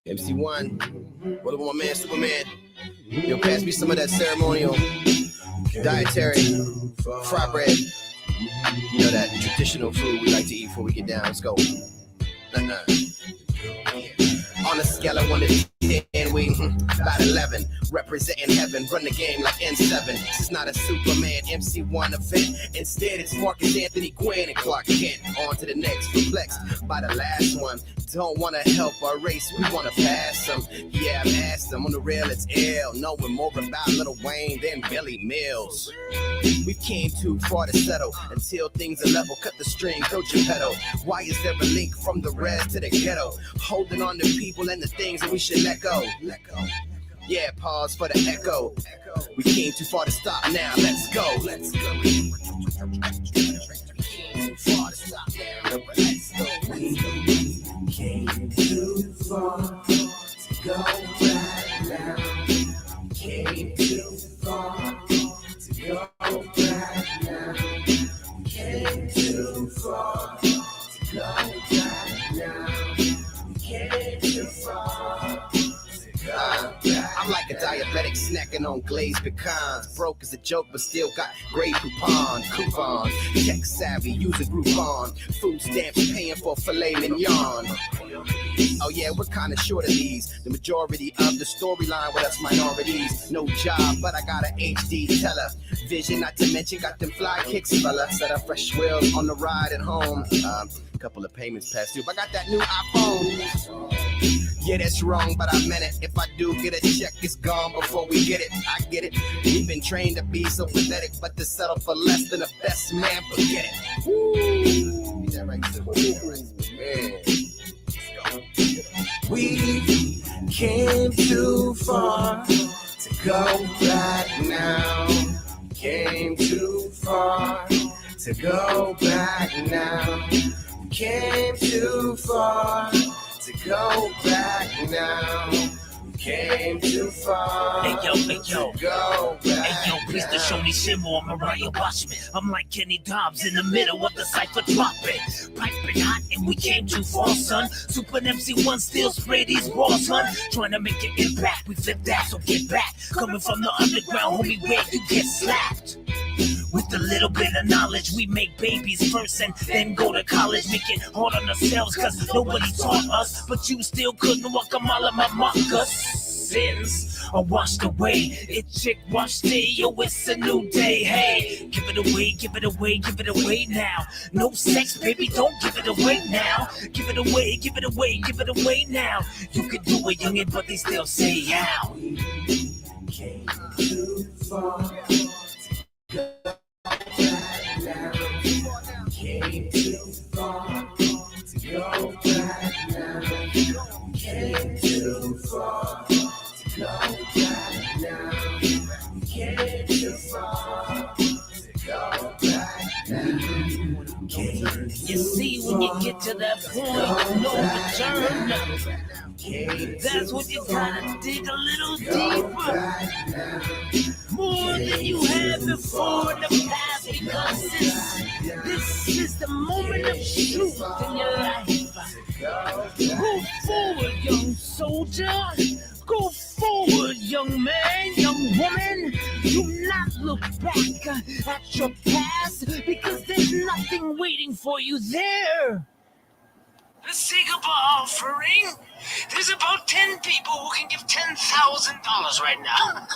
MC1, what about my man Superman? Yo, pass me some of that ceremonial dietary fry bread. You know that traditional food we like to eat before we get down. Let's go. On a scale of 1 to 10, we about 11. Representing heaven, run the game like N7. This is not a Superman MC1 event. Instead, it's Marcus Anthony Quinn and Clark Kent. On to the next, perplexed by the last one. Don't want to help our race, we want to pass them. Yeah, I've asked them on the real, it's ill. Knowing more about Lil Wayne than Billy Mills. We came too far to settle until things are level. Cut the string, coach your pedal. Why is there a link from the res to the ghetto? Holding on to people and the things that we should let go. Yeah, pause for the echo. We came too far to stop now. Let's go. Let's go. We came too far to stop now. Let's go. We came too far to go back now. We came too far to go back now. We came too far to go back now. We came too far. I'm like a diabetic snacking on glazed pecans. Broke as a joke, but still got great coupons. Tech savvy, using Groupon. Food stamps paying for filet mignon. Oh yeah, we're kinda short of these. The majority of the storyline with us minorities. No job, but I got an HD television. Not to mention, got them fly kicks, fella. Set up fresh wheels on the ride at home. Couple of payments past due. I got that new iPhone. Yeah, that's wrong, but I meant it. If I do get a check, it's gone before we get it. I get it. We've been trained to be so pathetic, but to settle for less than the best man, forget it. Woo! Is that right? We came too far to go back now. Came too far to go back now. Came too far to go back now. Came too far. Hey yo. To go back. Hey yo, please to show me Shimmer or Mariah Watchman. I'm like Kenny Dobbs in the middle of the cypher dropping. Piping hot and we came too far, son. Super MC1 still spray these balls, son. Trying to make an impact, we flip that, so get back. Coming from the underground, homie, where you get slapped. With a little bit of knowledge, we make babies first and then go to college. Make it hard on ourselves cause nobody taught us. But you still couldn't walk a mile of my Marcus. Sins are washed away. It chick washed day, yo, it's a new day. Hey, give it away, give it away, give it away now. No sex, baby, don't give it away now. Give it away, give it away, give it away now. You could do it, youngin', but they still say how. We came too far to go back now. Came too far to go back now. Came too far to go back now. Came too far to go back now. You see, when you get to that point, no return. That's when you gotta dig a little deeper. More than you had before in the past, because this is the moment of truth in your life. Go forward, young soldier. Go forward, young man, young woman. Do not look back at your past, because there's nothing waiting for you there. Let's take up an offering. There's about 10 people who can give $10,000 right now.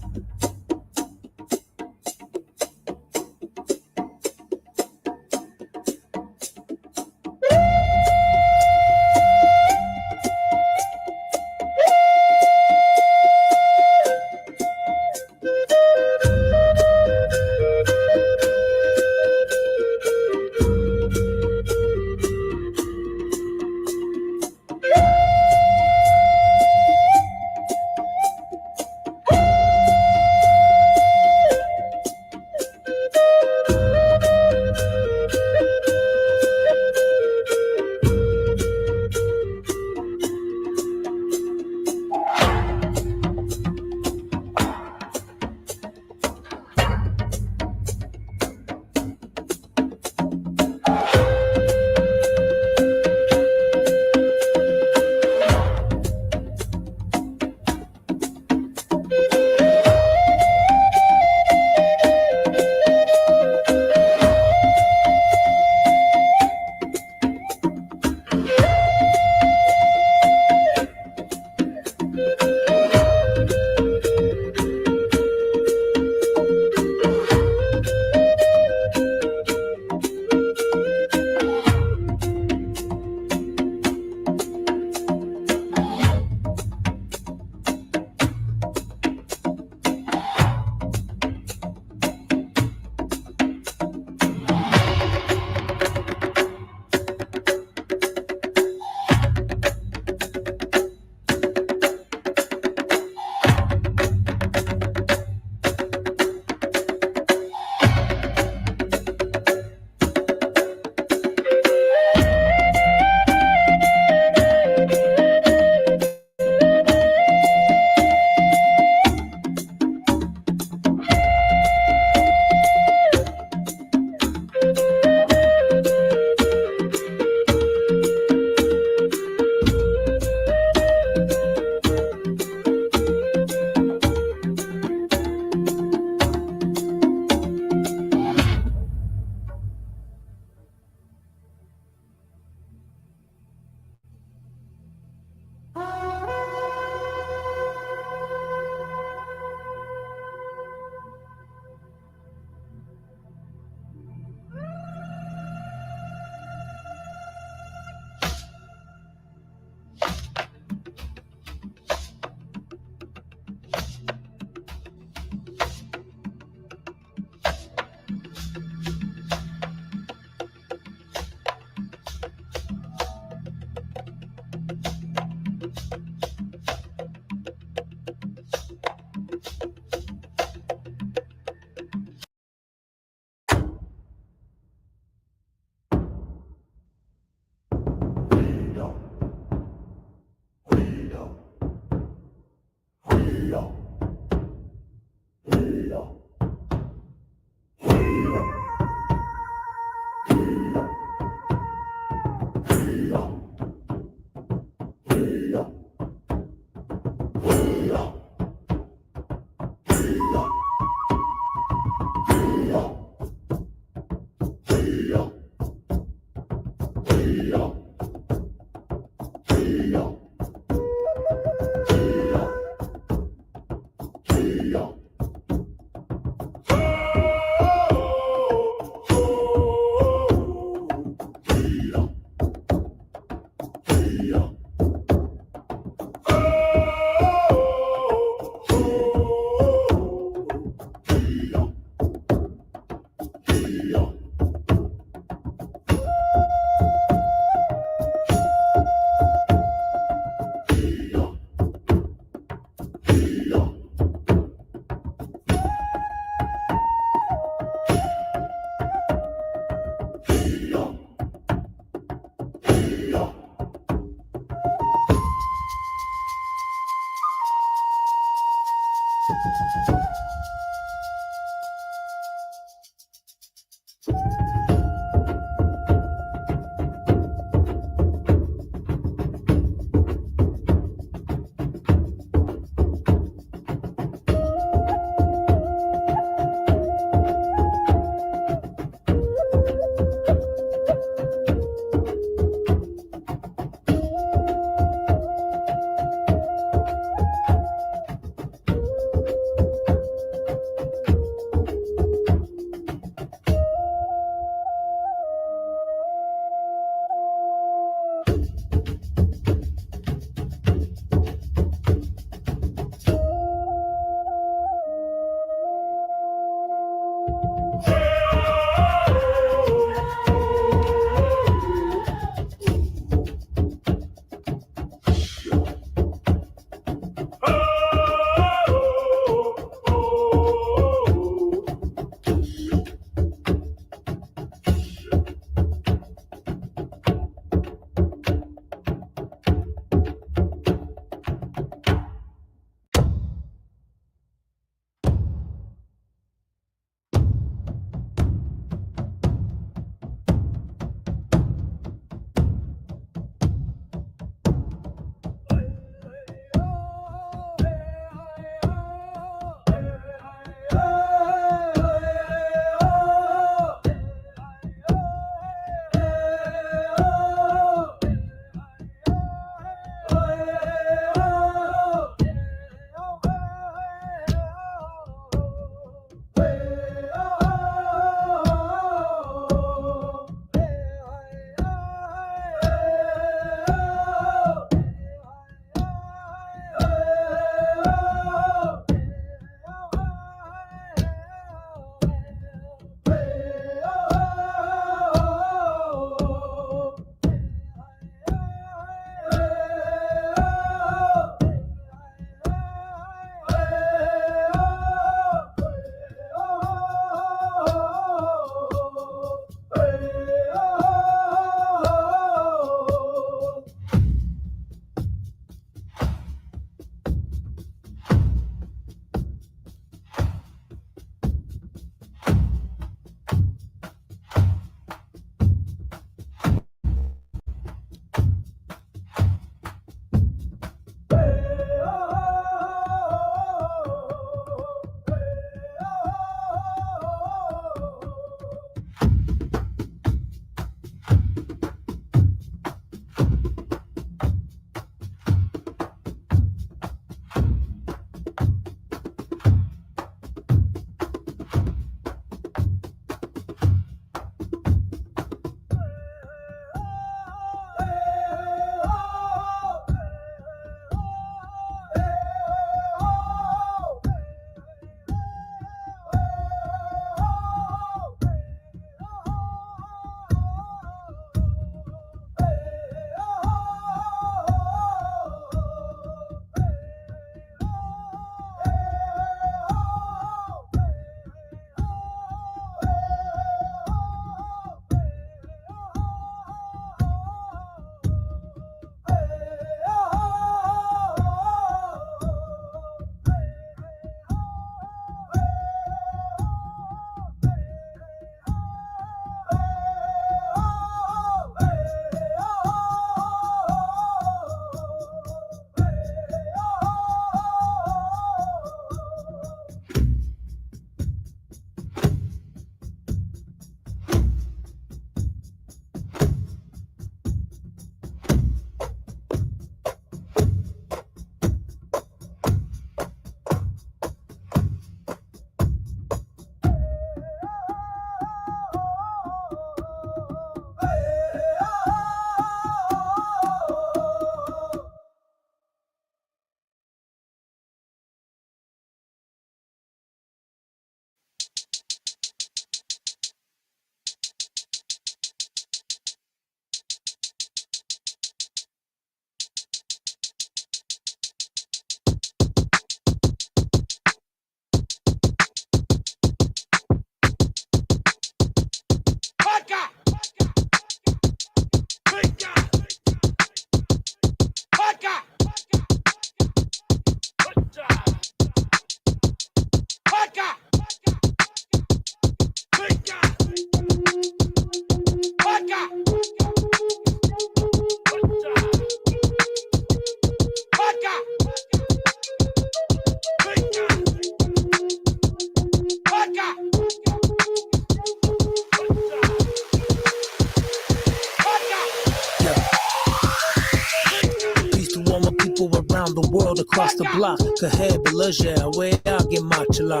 world across the block. Kahed Belajah, where I get my chala.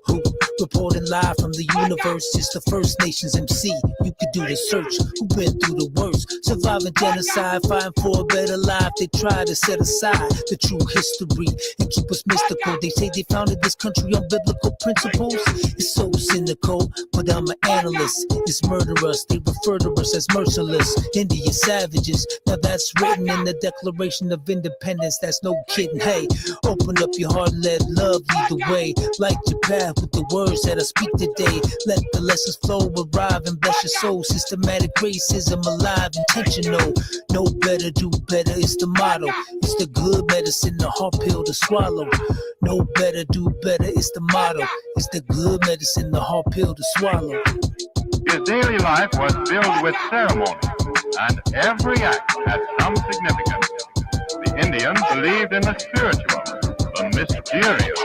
Who reporting live from the universe? It's the First Nations MC. You could do the search. Who been through the worst? Surviving genocide, fighting for a better life. They try to set aside the true history and keep us mystical. They say they founded this country on biblical principles. It's so cynical, but I'm an analyst. It's murderous. They refer to us as merciless. Indian savages. Now that's written in the Declaration of Independence. That's no kidding. Hey, open up your heart and let love lead the way. Light your path with the words that I speak today. Let the lessons flow, arrive and bless your soul. Systematic racism alive, intentional. Know better, do better, it's the motto. It's the good medicine, the hard pill to swallow. Know better, do better, it's the motto. It's the good medicine, the hard pill to swallow. His daily life was filled with ceremony, and every act had some significance. The Indians believed in the spiritual, the mysterious.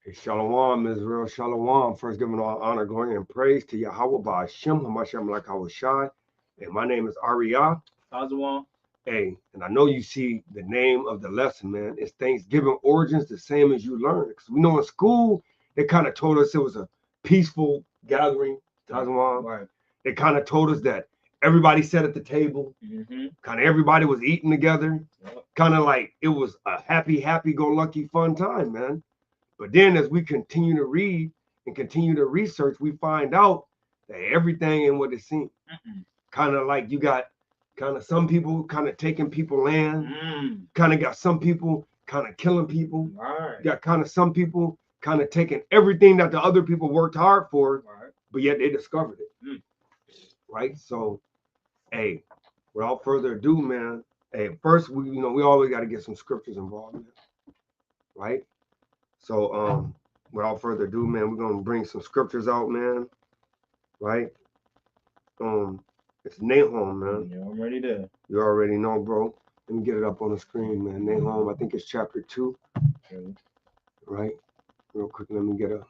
Hey, Shalom, Israel, Shalom. First, giving all honor, glory, and praise to Yahweh by Hashem, Hamashem Lakawashai. And my name is Ariyah. Azawan. Hey, and I know you see the name of the lesson, man. It's Thanksgiving origins, the same as you learned. Because we know in school, they kind of told us it was a peaceful gathering. Tazawan. Right. They kind of told us that everybody sat at the table. Mm-hmm. Kind of everybody was eating together. Yep. Kind of like it was a happy-go-lucky fun time, man. But then as we continue to read and continue to research, we find out that everything ain't what it seems. Kind of like you got kind of some people kind of taking people land, kind of got some people kind of killing people. Right. You got kind of some people kind of taking everything that the other people worked hard for, Right. but yet they discovered it. Right? So, hey, without further ado, man, hey, first we always got to get some scriptures involved, man. Right? So, without further ado, man, we're gonna bring some scriptures out, man. Right? It's Nahum, man. Yeah, I'm ready to. You already know, bro. Let me get it up on the screen, man. Nahum, I think it's chapter 2. Okay. Right? Real quick, let me get a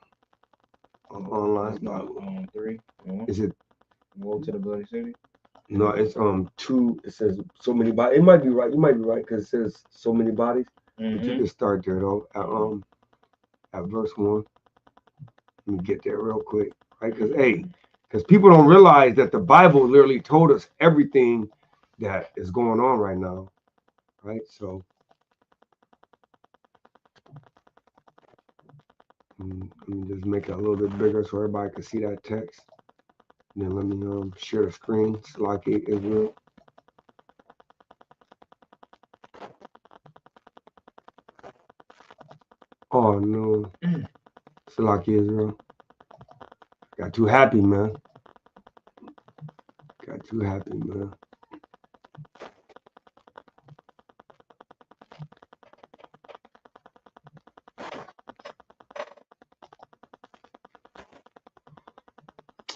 online Bible. 3. Is it? Woe to the bloody city. No, it's 2. It says so many bodies. It might be right. You might be right because it says so many bodies. But you can start there though. At verse 1. Let me get there real quick, right? Because people don't realize that the Bible literally told us everything that is going on right now, right? So, let me just make it a little bit bigger so everybody can see that text. And then let me share the screen. Salaki Israel. Oh no. Salaki Israel. Got too happy, man. Got too happy, man.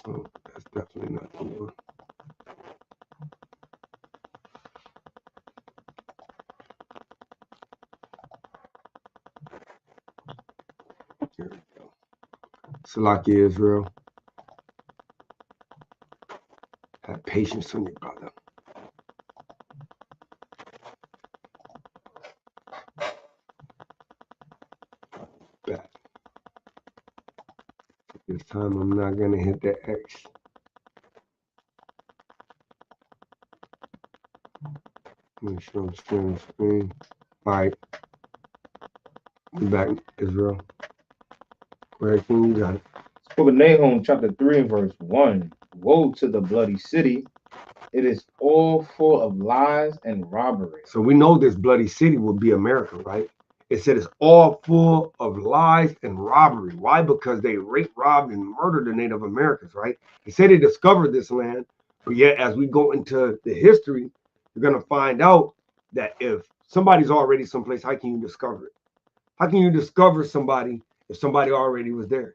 Oh, that's definitely not the one. Here we go. Salaki Israel. Have patience on your brother. Back. This time I'm not gonna hit the X. Make sure I'm sharing the screen. All right, we back, Israel. Go ahead, King, you got it. Book of Nahum, chapter 3 and verse 1. Woe to the bloody city. It is all full of lies and robbery. So we know this bloody city will be America, right? It said it's all full of lies and robbery. Why? Because they raped, robbed, and murdered the Native Americans, right? They said they discovered this land, but yet as we go into the history, you're gonna find out that if somebody's already someplace, how can you discover it? How can you discover somebody if somebody already was there,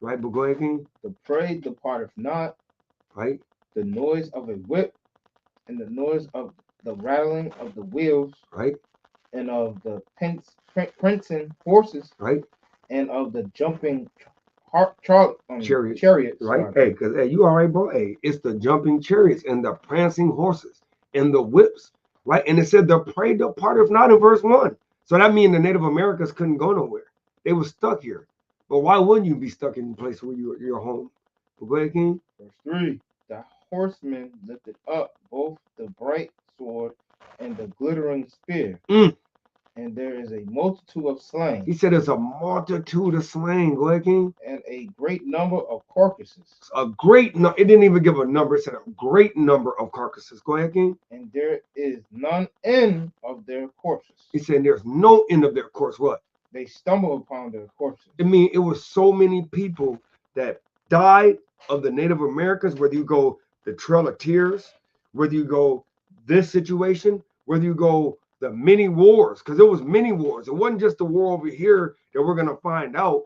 right? But go ahead, King, The prey departeth not, right? the noise of a whip, and the noise of the rattling of the wheels, Right, and of the prancing horses, right, and of the jumping Chariots. chariots. right. Sorry. Hey, because hey, you all right, bro? Hey, it's the jumping chariots and the prancing horses and the whips, right? And it said the prey departeth not in verse 1. So that means the Native Americans couldn't go nowhere. They were stuck here. But why wouldn't you be stuck in a place where you're home? But go ahead, King. Verse 3. The horsemen lifted up both the bright sword and the glittering spear, Mm. and there is a multitude of slain, He said there's a multitude of slain. Go ahead, King. and a great number of carcasses, A great no, it didn't even give a number. It said a great number of carcasses. Go ahead, King. and there is none end of their corpses. He said there's no end of their course. What? They stumble upon their corpses. I mean, it was so many people that died of the Native Americans, whether you go the Trail of Tears, whether you go this situation, whether you go the many wars, because there was many wars. It wasn't just the war over here that we're gonna find out,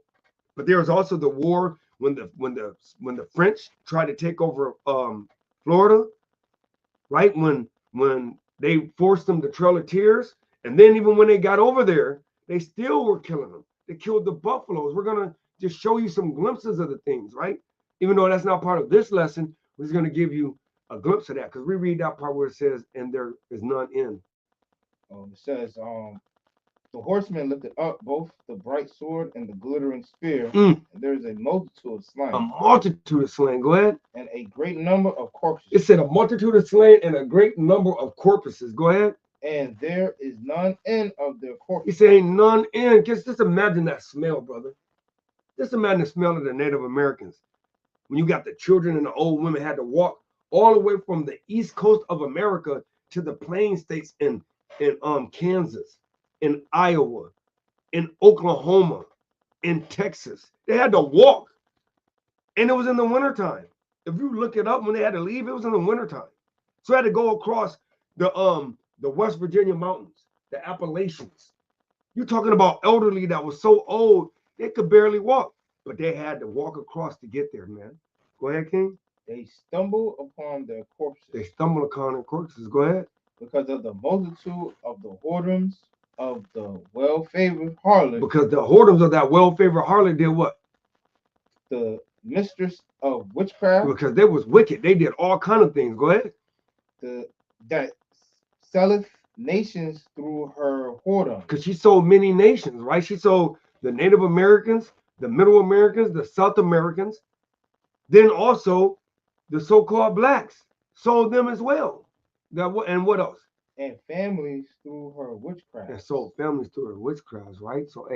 but there was also the war when the French tried to take over Florida, right? When they forced them to Trail of Tears, and then even when they got over there, they still were killing them. They killed the buffaloes. We're gonna just show you some glimpses of the things, right? Even though that's not part of this lesson, we're just gonna give you a glimpse of that because we read that part where it says, "And there is none in." It says, the horsemen lifted up both the bright sword and the glittering spear, Mm. and there is a multitude of slain, A multitude of slain. Go ahead. and a great number of corpses. It said a multitude of slain and a great number of corpses. Go ahead. And there is none end of their He corpses. said, "Ain't none in." Just imagine that smell, brother. Just imagine the smell of the Native Americans. When you got the children and the old women had to walk all the way from the east coast of America to the plain states in Kansas, in Iowa, in Oklahoma, in Texas. They had to walk. And it was in the wintertime. If you look it up when they had to leave, it was in the wintertime. So they had to go across the West Virginia mountains, the Appalachians. You're talking about elderly that was so old they could barely walk, but they had to walk across to get there, man. Go ahead, King. They stumble upon their corpses They stumbled upon their corpses. Go ahead. because of the multitude of the whoredoms of the well-favored harlot, Because the whoredoms of that well-favored harlot did what? the mistress of witchcraft, Because they was wicked. They did all kind of things. Go ahead. that selleth nations through her whoredom. Because she sold many nations, right? She sold the Native Americans, the Middle Americans, the South Americans, then also the so-called blacks sold them as well. And what else? And families through her witchcraft. And sold families through her witchcrafts, right? So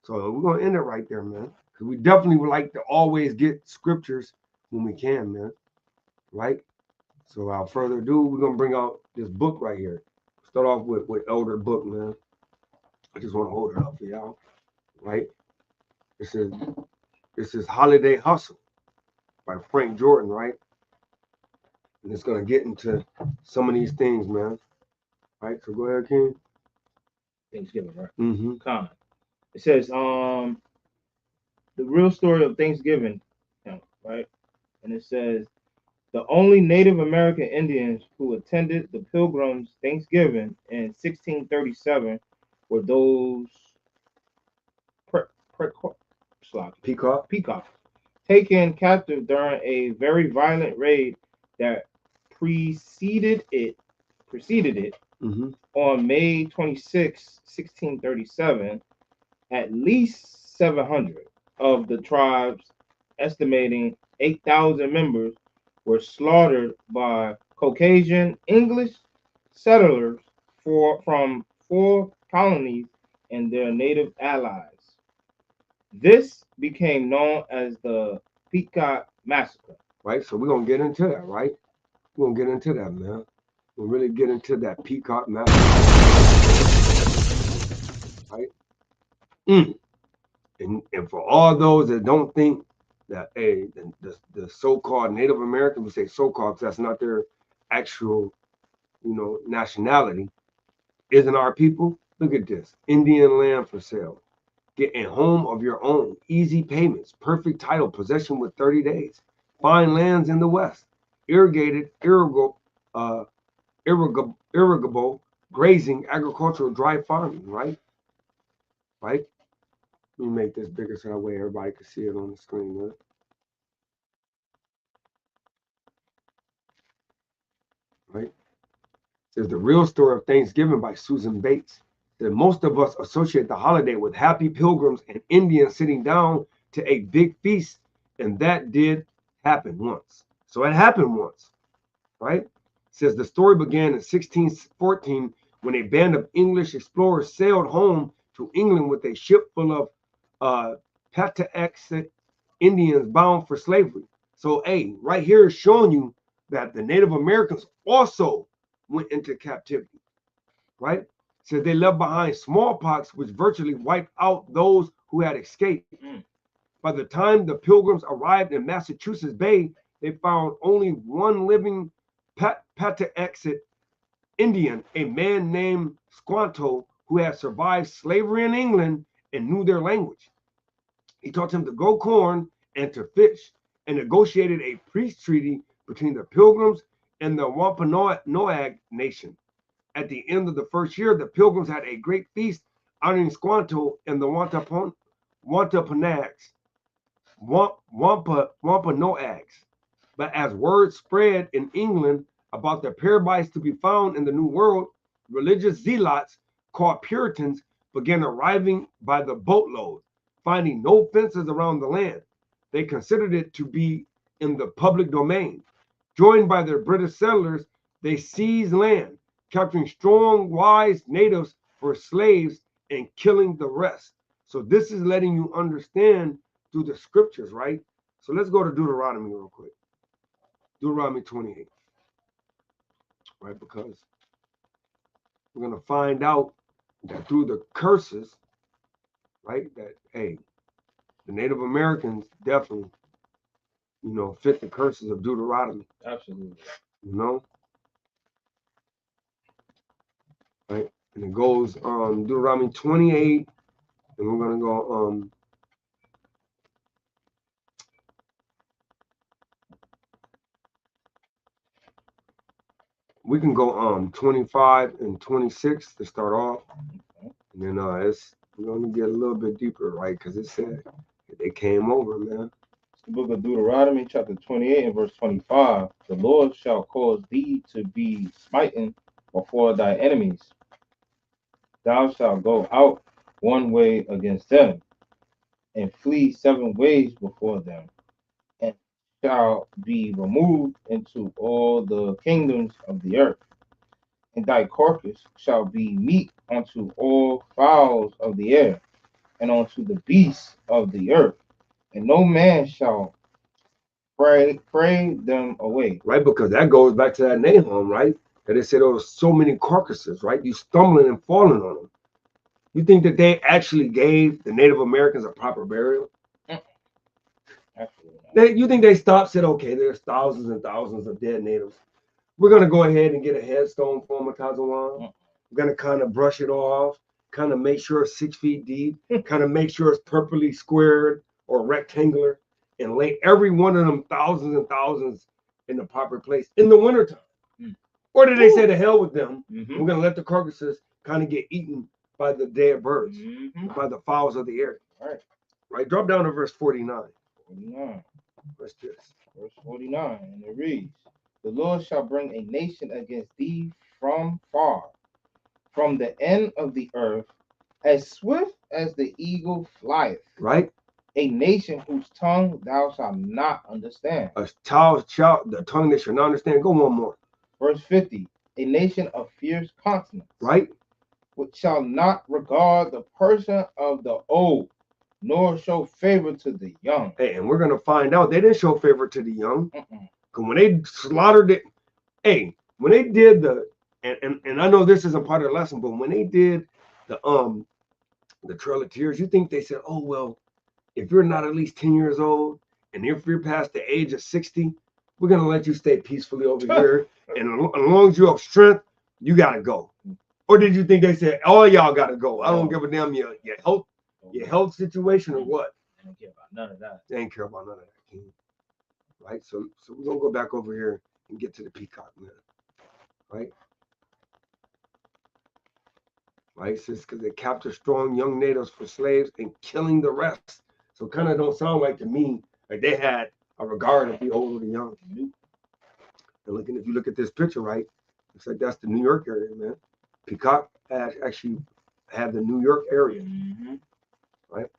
so we're gonna end it right there, man. Because we definitely would like to always get scriptures when we can, man. Right? So without further ado, we're gonna bring out this book right here. Start off with Elder Book, man. I just want to hold it up for y'all. Right? This is Holiday Hustle by Frank Jordan, right? And it's gonna get into some of these things, man. Right? So go ahead, King. Thanksgiving, right? Mm-hmm. Con. It says, the real story of Thanksgiving, right? And it says, the only Native American Indians who attended the Pilgrims' Thanksgiving in 1637 were those Peacock, taken captive during a very violent raid that preceded it Mm-hmm. on May 26, 1637. At least 700 of the tribes estimating 8,000 members, were slaughtered by Caucasian English settlers from 4 colonies and their native allies. This became known as the Pequot Massacre. Right? So we're gonna get into that, right? We're gonna get into that, man. We'll really get into that Peacock Massacre. Right? And for all those that don't think that the so-called Native Americans, we say so-called because that's not their actual, nationality, isn't our people. Look at this. Indian land for sale. Get a home of your own. Easy payments. Perfect title. Possession with 30 days. Fine lands in the West. Irrigated, irrigable, grazing, agricultural, dry farming, right? Right? Let me make this bigger so that way everybody can see it on the screen, right? Right? It says the real story of Thanksgiving by Susan Bates. That most of us associate the holiday with happy pilgrims and Indians sitting down to a big feast, and that did happen once. So it happened once, right? It says the story began in 1614 when a band of English explorers sailed home to England with a ship full of Patuxet Indians bound for slavery. So, right here is showing you that the Native Americans also went into captivity, right? Says they left behind smallpox, which virtually wiped out those who had escaped. By the time the Pilgrims arrived in Massachusetts Bay, they found only one living Patuxet Indian, a man named Squanto, who had survived slavery in England and knew their language. He taught them to grow corn and to fish, and negotiated a peace treaty between the Pilgrims and the Wampanoag Nation. At the end of the first year, the Pilgrims had a great feast honoring Squanto and the Wampanoags. But as word spread in England about the paradise to be found in the New World, religious zealots called Puritans began arriving by the boatload, finding no fences around the land. They considered it to be in the public domain. Joined by their British settlers, they seized land, capturing strong, wise natives for slaves and killing the rest. So this is letting you understand through the scriptures, right? So let's go to Deuteronomy real quick. Deuteronomy 28, right? Because we're going to find out that through the curses, right, that, the Native Americans definitely, fit the curses of Deuteronomy. Absolutely. Right? And it goes Deuteronomy 28, and we're gonna go we can go 25 and 26 to start off. And then we're gonna get a little bit deeper, right? Because it said they came over, man. The book of Deuteronomy, chapter 28 and verse 25. The Lord shall cause thee to be smitten before thy enemies. Thou shalt go out one way against them, and flee 7 ways before them, and shall be removed into all the kingdoms of the earth. And thy carcass shall be meat unto all fowls of the air, and unto the beasts of the earth, and no man shall pray them away. Right, because that goes back to that Nahum, right? That they said there was so many carcasses, right? You stumbling and falling on them. You think that they actually gave the Native Americans a proper burial? Absolutely. You think they stopped, said, okay, there's thousands and thousands of dead natives. We're going to go ahead and get a headstone for Matazawan. We're going to kind of brush it off, kind of make sure it's 6 feet deep, kind of make sure it's perfectly squared or rectangular, and lay every one of them thousands and thousands in the proper place in the wintertime. Or did they say to hell with them? We're going to let the carcasses kind of get eaten by the dead birds, by the fowls of the air. Right. Drop down to verse 49. 49. What's this? Verse 49, and it reads, the Lord shall bring a nation against thee from far, from the end of the earth, as swift as the eagle flieth. Right? a nation whose tongue thou shalt not understand. A child, the tongue they shall not understand. Go one more. Verse 50, a nation of fierce continence, Right? which shall not regard the person of the old, nor show favor to the young. Hey, and we're gonna find out they didn't show favor to the young. Mm-mm. Cause when they slaughtered it, hey, when they did the and I know this isn't part of the lesson, but when they did the Trail of Tears, you think they said, oh well, if you're not at least 10 years old and if you're past the age of 60, we're gonna let you stay peacefully over here, and as long as you have strength, you gotta go. Or did you think they said all y'all gotta go? I don't give a damn your health situation or what. They don't care about none of that. They ain't care about none of that, King. Right? So we're gonna go back over here and get to the peacock, man. Right? Right? It says because they capture strong young natives for slaves and killing the rest. So kind of don't sound like to me like they had a regard of the old or the young. And if you look at this picture, right? It's like that's the New York area, man. Peacock actually had the New York area. Mm-hmm. Right? It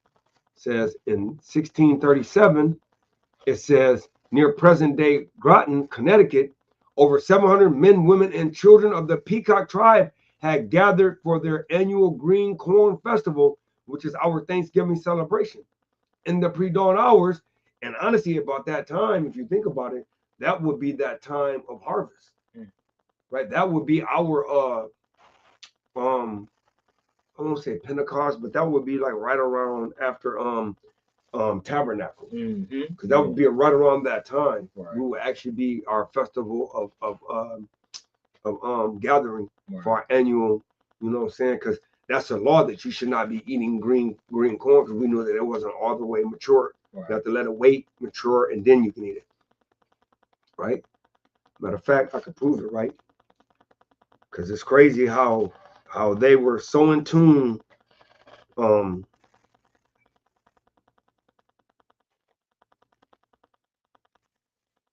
says in 1637, it says near present-day Groton, Connecticut, over 700 men, women, and children of the Peacock tribe had gathered for their annual Green Corn Festival, which is our Thanksgiving celebration. In the pre-dawn hours, and honestly, about that time, if you think about it, that would be that time of harvest, right? That would be our I won't say Pentecost, but that would be like right around after Tabernacle, because that would be right around that time. Right. We would actually be our festival of gathering for our annual, you know what I'm saying? Because that's a law that you should not be eating green corn, because we knew that it wasn't all the way mature. Right. You have to let it wait, mature, and then you can eat it. Right? Matter of fact, I could prove it, right? Because it's crazy how they were so in tune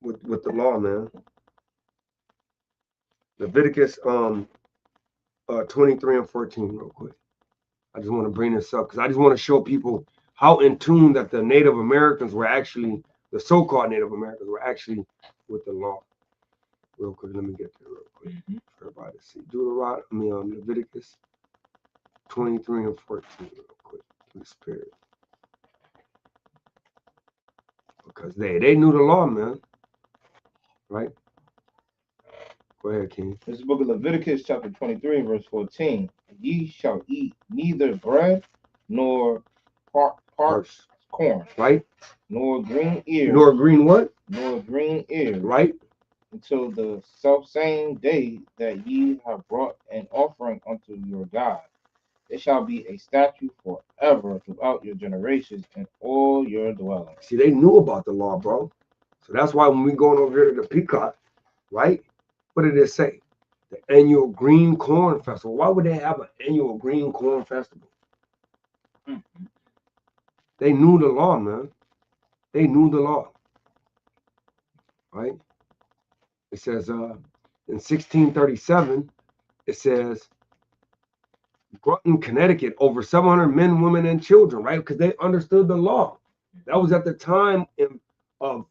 with the law, man. Leviticus 23 and 14 real quick. I just want to bring this up because I just want to show people how in tune that the Native Americans were actually, the so-called Native Americans were actually with the law. Real quick, let me get there real quick for everybody to see. Leviticus 23 and 14 real quick. In the spirit. Because they knew the law, man. Right? Go ahead, King. This is the book of Leviticus, chapter 23, verse 14. Ye shall eat neither bread nor parched corn. Right? Nor green ears. Nor green what? Nor green ears. Right? Until the selfsame day that ye have brought an offering unto your God. It shall be a statute forever throughout your generations and all your dwellings. See, they knew about the law, bro. So that's why when we going over here to the Peacock, right? What did it say? The annual Green Corn Festival. Why would they have an annual Green Corn Festival? Mm-hmm. They knew the law, man. They knew the law. Right? It says in 1637, it says Groton, Connecticut, over 700 men, women, and children, right? Because they understood the law. That was at the time of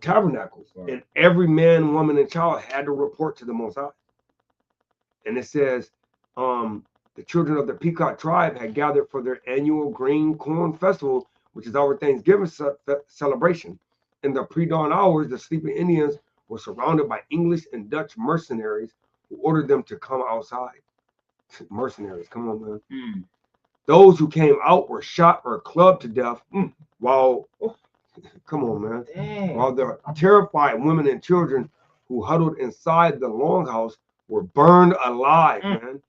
tabernacles, right. And every man, woman, and child had to report to the Most High. And it says the children of the Peacock tribe had gathered for their annual Green Corn Festival, which is our Thanksgiving celebration. In the pre-dawn hours, the sleeping Indians were surrounded by English and Dutch mercenaries who ordered them to come outside. Mercenaries, come on, man. Those who came out were shot or clubbed to death while, come on, man. Dang. While the terrified women and children who huddled inside the longhouse were burned alive, man.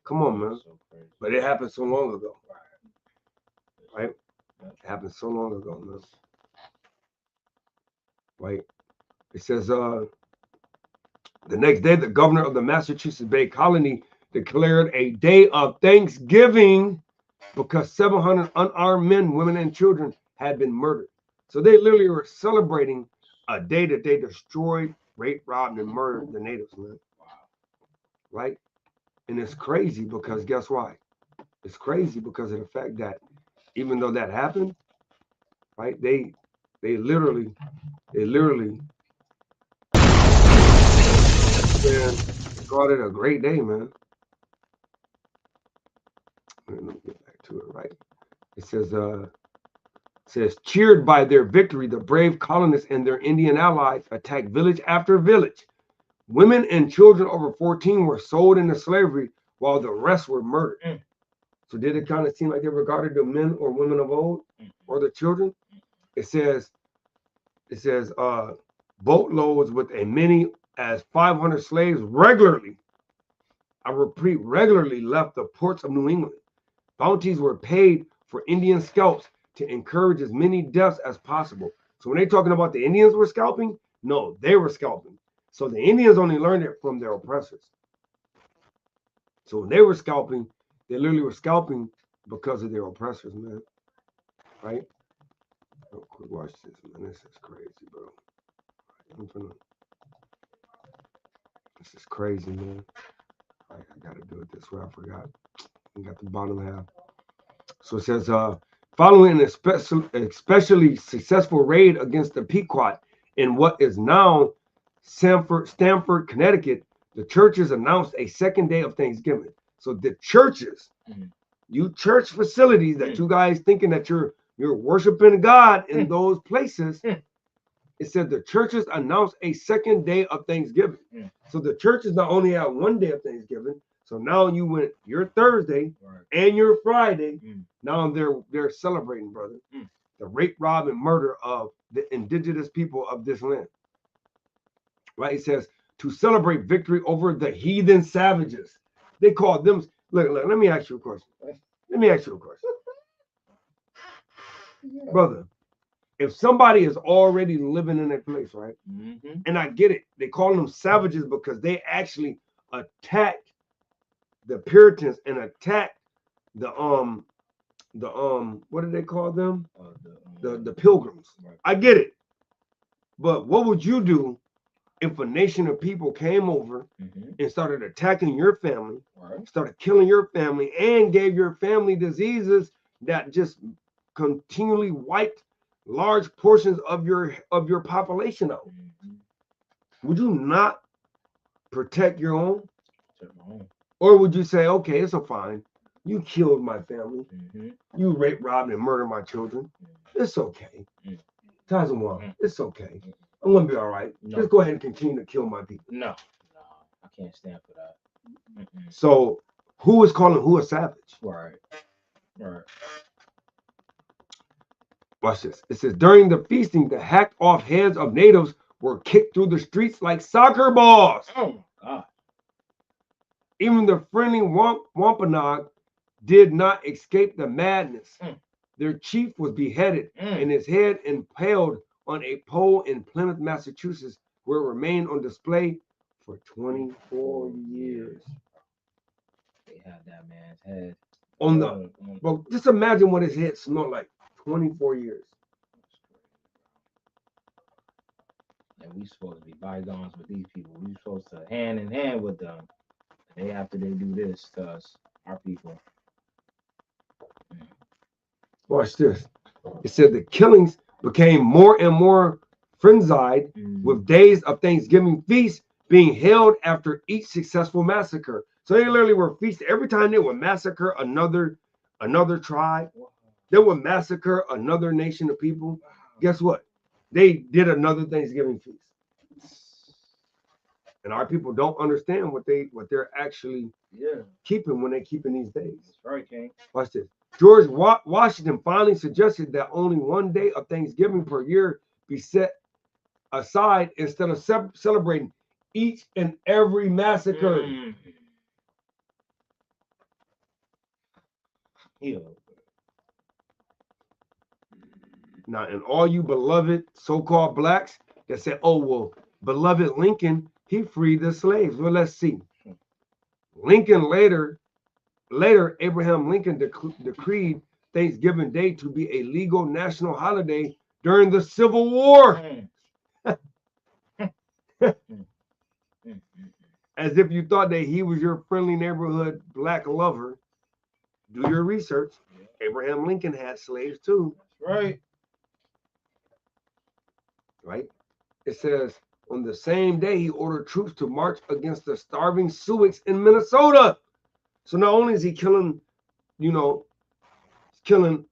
Come on, man. So but it happened so long ago. Right? It happened so long ago, man. Right? It says, the next day, the governor of the Massachusetts Bay Colony declared a day of Thanksgiving because 700 unarmed men, women, and children had been murdered. So they literally were celebrating a day that they destroyed, raped, robbed, and murdered the natives, man. Right? And it's crazy because guess why? It's crazy because of the fact that even though that happened, right? They literally man, called it a great day, man. Let me get back to it, right? It says cheered by their victory, the brave colonists and their Indian allies attacked village after village. Women and children over 14 were sold into slavery while the rest were murdered. So did it kind of seem like they regarded the men or women of old or the children? It says boatloads with as many as 500 slaves regularly, I repeat, regularly left the ports of New England. Bounties were paid for Indian scalps to encourage as many deaths as possible. So when they're talking about the Indians were scalping, no, they were scalping. So the Indians only learned it from their oppressors. So when they were scalping, they literally were scalping because of their oppressors, man. Right? Real quick, watch this, man. This is crazy, bro. This is crazy, man. I gotta do it this way. I forgot. I got the bottom half. So it says, following an especially successful raid against the Pequot in what is now Stamford, Connecticut, the churches announced a second day of Thanksgiving. So the churches, you church facilities that you guys thinking that you're worshiping God in those places, it said the churches announced a second day of Thanksgiving. So the churches not only have one day of Thanksgiving, so now you went your Thursday and your Friday. Now they're celebrating, brother, the rape, rob, and murder of the indigenous people of this land. Right? It says to celebrate victory over the heathen savages. They call them. Look, let me ask you a question. Brother. If somebody is already living in a place, right? And I get it, they call them savages because they actually attacked the Puritans and attacked the what did they call them? The Pilgrims. Right. I get it, but what would you do if a nation of people came over and started attacking your family, started killing your family, and gave your family diseases that just continually wiped large portions of your population out? Would you not protect your own? Or would you say, okay, it's a fine. You killed my family. You raped, robbed, and murdered my children. It's okay. Tazawam, it's okay. I'm gonna be all right. Just go ahead and continue to kill my people. No, I can't stand for that. So who is calling who a savage? Right. Watch this. It says, during the feasting, the hacked off heads of natives were kicked through the streets like soccer balls. Oh, my God. Even the friendly Wampanoag did not escape the madness. Their chief was beheaded and his head impaled on a pole in Plymouth, Massachusetts, where it remained on display for 24 years. They had that man's head. Well, just imagine what his head smelled like. 24 years. And we supposed to be bygones with these people. We supposed to hand in hand with them. And after they do this to us, our people. Watch this. It said the killings became more and more frenzied, with days of Thanksgiving feasts being held after each successful massacre. So they literally were feasting every time they would massacre another tribe. They would massacre another nation of people. Guess what? They did another Thanksgiving feast. And our people don't understand what they're actually keeping when they're keeping these days. That's right, King. Watch this. George Washington finally suggested that only one day of Thanksgiving per year be set aside instead of celebrating each and every massacre. Now, and all you beloved so-called blacks that said, oh, well, beloved Lincoln, he freed the slaves. Well, let's see. Lincoln later, Abraham Lincoln decreed Thanksgiving Day to be a legal national holiday during the Civil War. As if you thought that he was your friendly neighborhood black lover. Do your research. Abraham Lincoln had slaves too. Right. Right? It says, on the same day, he ordered troops to march against the starving Sioux in Minnesota. So not only is he killing, killing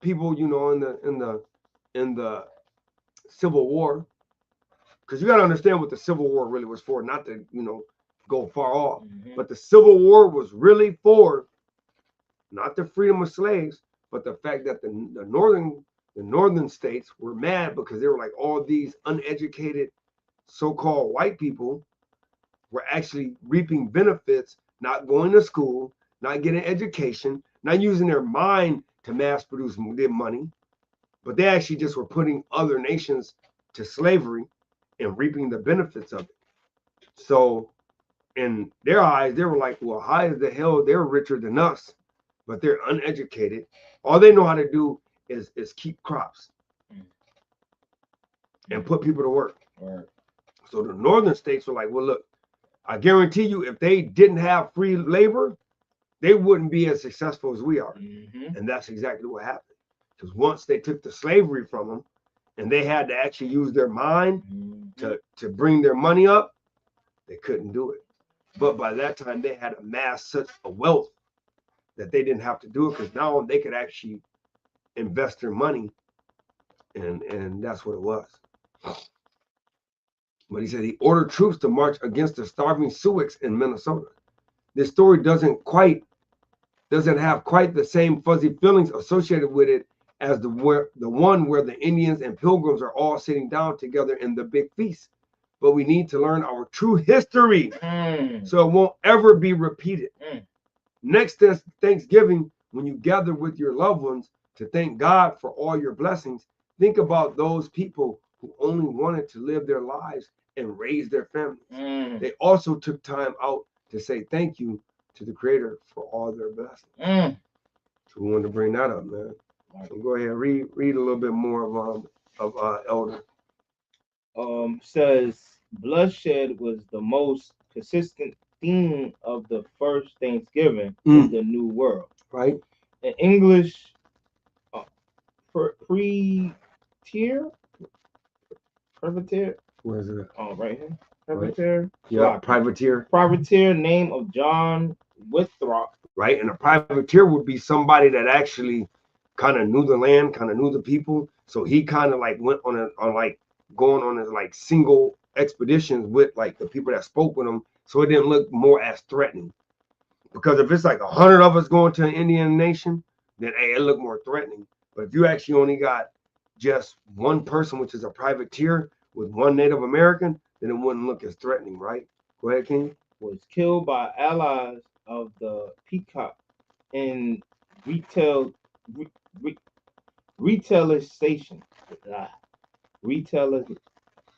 people, in the Civil War, because you got to understand what the Civil War really was for, not to, go far off. But the Civil War was really for not the freedom of slaves, but the fact that the northern states were mad because they were like, all these uneducated so-called white people were actually reaping benefits, not going to school, not getting education, not using their mind to mass produce their money, but they actually just were putting other nations to slavery and reaping the benefits of it. So in their eyes, they were like, well, how is the hell they're richer than us, but they're uneducated. All they know how to do is keep crops and put people to work. Right. So the northern states were like, well, look, I guarantee you, if they didn't have free labor, they wouldn't be as successful as we are. And that's exactly what happened. Because once they took the slavery from them and they had to actually use their mind to bring their money up, they couldn't do it. But by that time, they had amassed such a wealth that they didn't have to do it, because now they could actually invest their money. And that's what it was. But he said he ordered troops to march against the starving Sioux in Minnesota. This story doesn't have quite the same fuzzy feelings associated with it as the one where the Indians and Pilgrims are all sitting down together in the big feast. But we need to learn our true history so it won't ever be repeated. Next Thanksgiving, when you gather with your loved ones to thank God for all your blessings, think about those people who only wanted to live their lives and raise their families. They also took time out to say thank you to the Creator for all their blessings. So we wanted to bring that up, man. So go ahead, read a little bit more of Elder. Says bloodshed was the most consistent theme of the first Thanksgiving in the New World. Right. In English, privateer. Where is it? Oh, right here. Privateer. Right. Yeah, privateer. Privateer, name of John Winthrop. Right, and a privateer would be somebody that actually kind of knew the land, kind of knew the people. So he kind of like went going on his like single expeditions with like the people that spoke with him, so it didn't look more as threatening. Because if it's like 100 of us going to an Indian nation, then hey, it look more threatening. But if you actually only got just one person, which is a privateer with one Native American, then it wouldn't look as threatening, right? Go ahead, King. Was killed by allies of the Peacock in retailer station.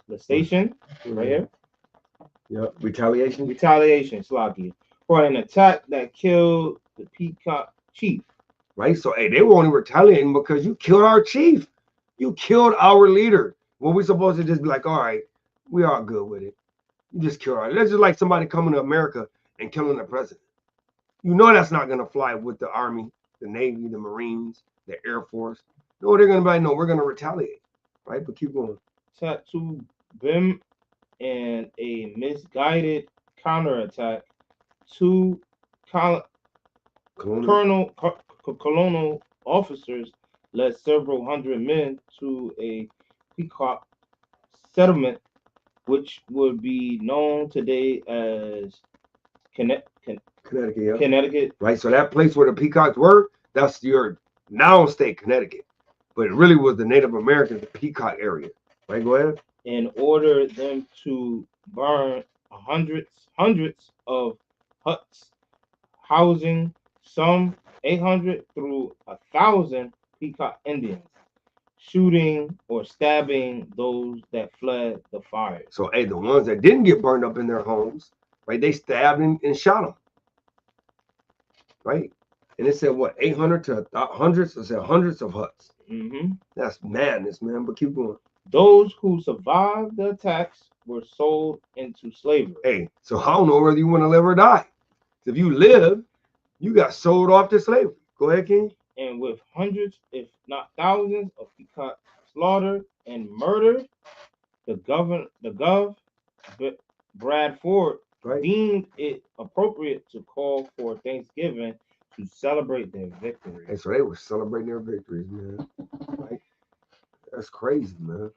The station right here. Yep. Retaliation, Slocky, for an attack that killed the Peacock chief. Right. So hey, they were only retaliating because you killed our chief. You killed our leader. Well, we supposed to just be like, all right, we are good with it. You just kill our. That's just like somebody coming to America and killing the president. You know that's not gonna fly with the Army, the Navy, the Marines, the Air Force. No, they're gonna be like, no, we're gonna retaliate. Right? But keep going. Tattoo Bim and a misguided counterattack. Two colonial officers led several hundred men to a Peacock settlement, which would be known today as Connecticut. Yeah. Connecticut. Right. So that place where the Peacocks were, that's your now state Connecticut. But it really was the Native American Peacock area. Right, go ahead. And order them to burn hundreds of huts, housing some 800 through 1,000 Peacock Indians, shooting or stabbing those that fled the fire. So, hey, the ones that didn't get burned up in their homes, right, they stabbed and shot them. Right? And it said, what, 800 to hundreds? It said hundreds of huts. That's madness, man, but keep going. Those who survived the attacks were sold into slavery. Hey, so I don't know whether you want to live or die. If you live, You got sold off to slavery. Go ahead, King. And with hundreds, if not thousands, of Pequot slaughtered and murdered, the Gov. Bradford Right. deemed it appropriate to call for Thanksgiving to celebrate their victory. And so they were celebrating their victories, man. Right? That's crazy, man.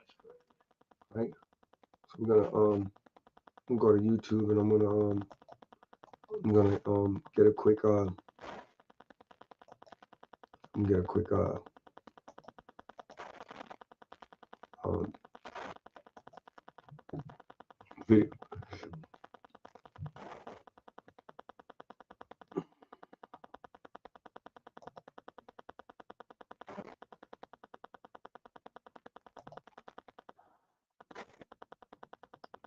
Right? So I'm gonna go to YouTube and I'm gonna get a quick video.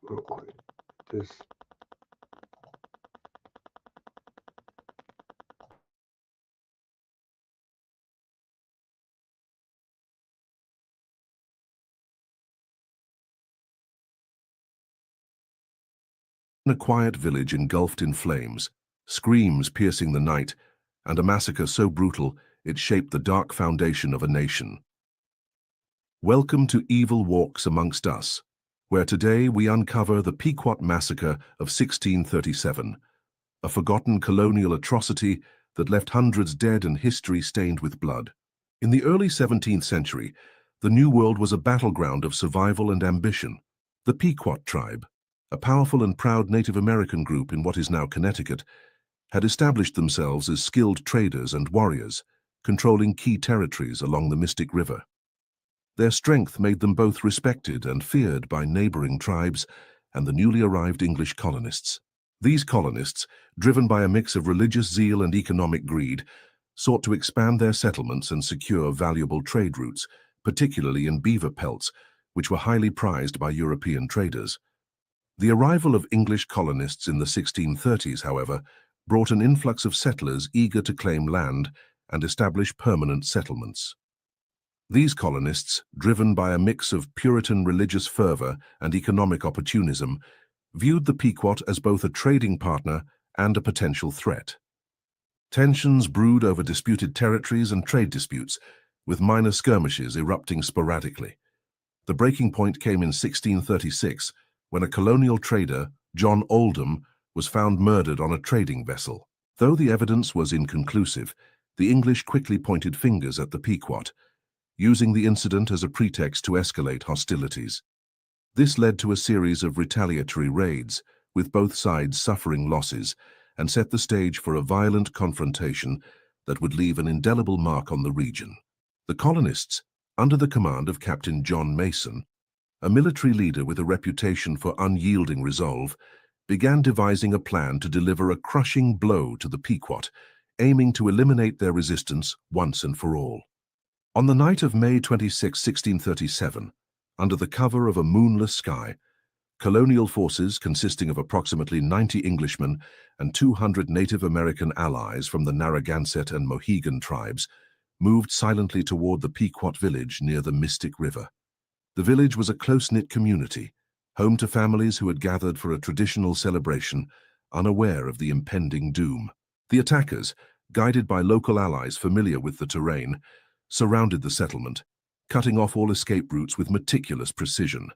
Real quick. This. A quiet village engulfed in flames, screams piercing the night, and a massacre so brutal it shaped the dark foundation of a nation. Welcome to Evil Walks Amongst Us, where today we uncover the Pequot Massacre of 1637, a forgotten colonial atrocity that left hundreds dead and history stained with blood. In the early 17th century, the New World was a battleground of survival and ambition. The Pequot tribe, a powerful and proud Native American group in what is now Connecticut, had established themselves as skilled traders and warriors, controlling key territories along the Mystic River. Their strength made them both respected and feared by neighboring tribes and the newly arrived English colonists. These colonists, driven by a mix of religious zeal and economic greed, sought to expand their settlements and secure valuable trade routes, particularly in beaver pelts, which were highly prized by European traders. The arrival of English colonists in the 1630s, however, brought an influx of settlers eager to claim land and establish permanent settlements. These colonists, driven by a mix of Puritan religious fervor and economic opportunism, viewed the Pequot as both a trading partner and a potential threat. Tensions brewed over disputed territories and trade disputes, with minor skirmishes erupting sporadically. The breaking point came in 1636, when a colonial trader, John Oldham, was found murdered on a trading vessel. Though the evidence was inconclusive, the English quickly pointed fingers at the Pequot, using the incident as a pretext to escalate hostilities. This led to a series of retaliatory raids, with both sides suffering losses, and set the stage for a violent confrontation that would leave an indelible mark on the region. The colonists, under the command of Captain John Mason, a military leader with a reputation for unyielding resolve, began devising a plan to deliver a crushing blow to the Pequot, aiming to eliminate their resistance once and for all. On the night of May 26, 1637, under the cover of a moonless sky, colonial forces consisting of approximately 90 Englishmen and 200 Native American allies from the Narragansett and Mohegan tribes moved silently toward the Pequot village near the Mystic River. The village was a close-knit community, home to families who had gathered for a traditional celebration, unaware of the impending doom. The attackers, guided by local allies familiar with the terrain, surrounded the settlement, cutting off all escape routes with meticulous precision.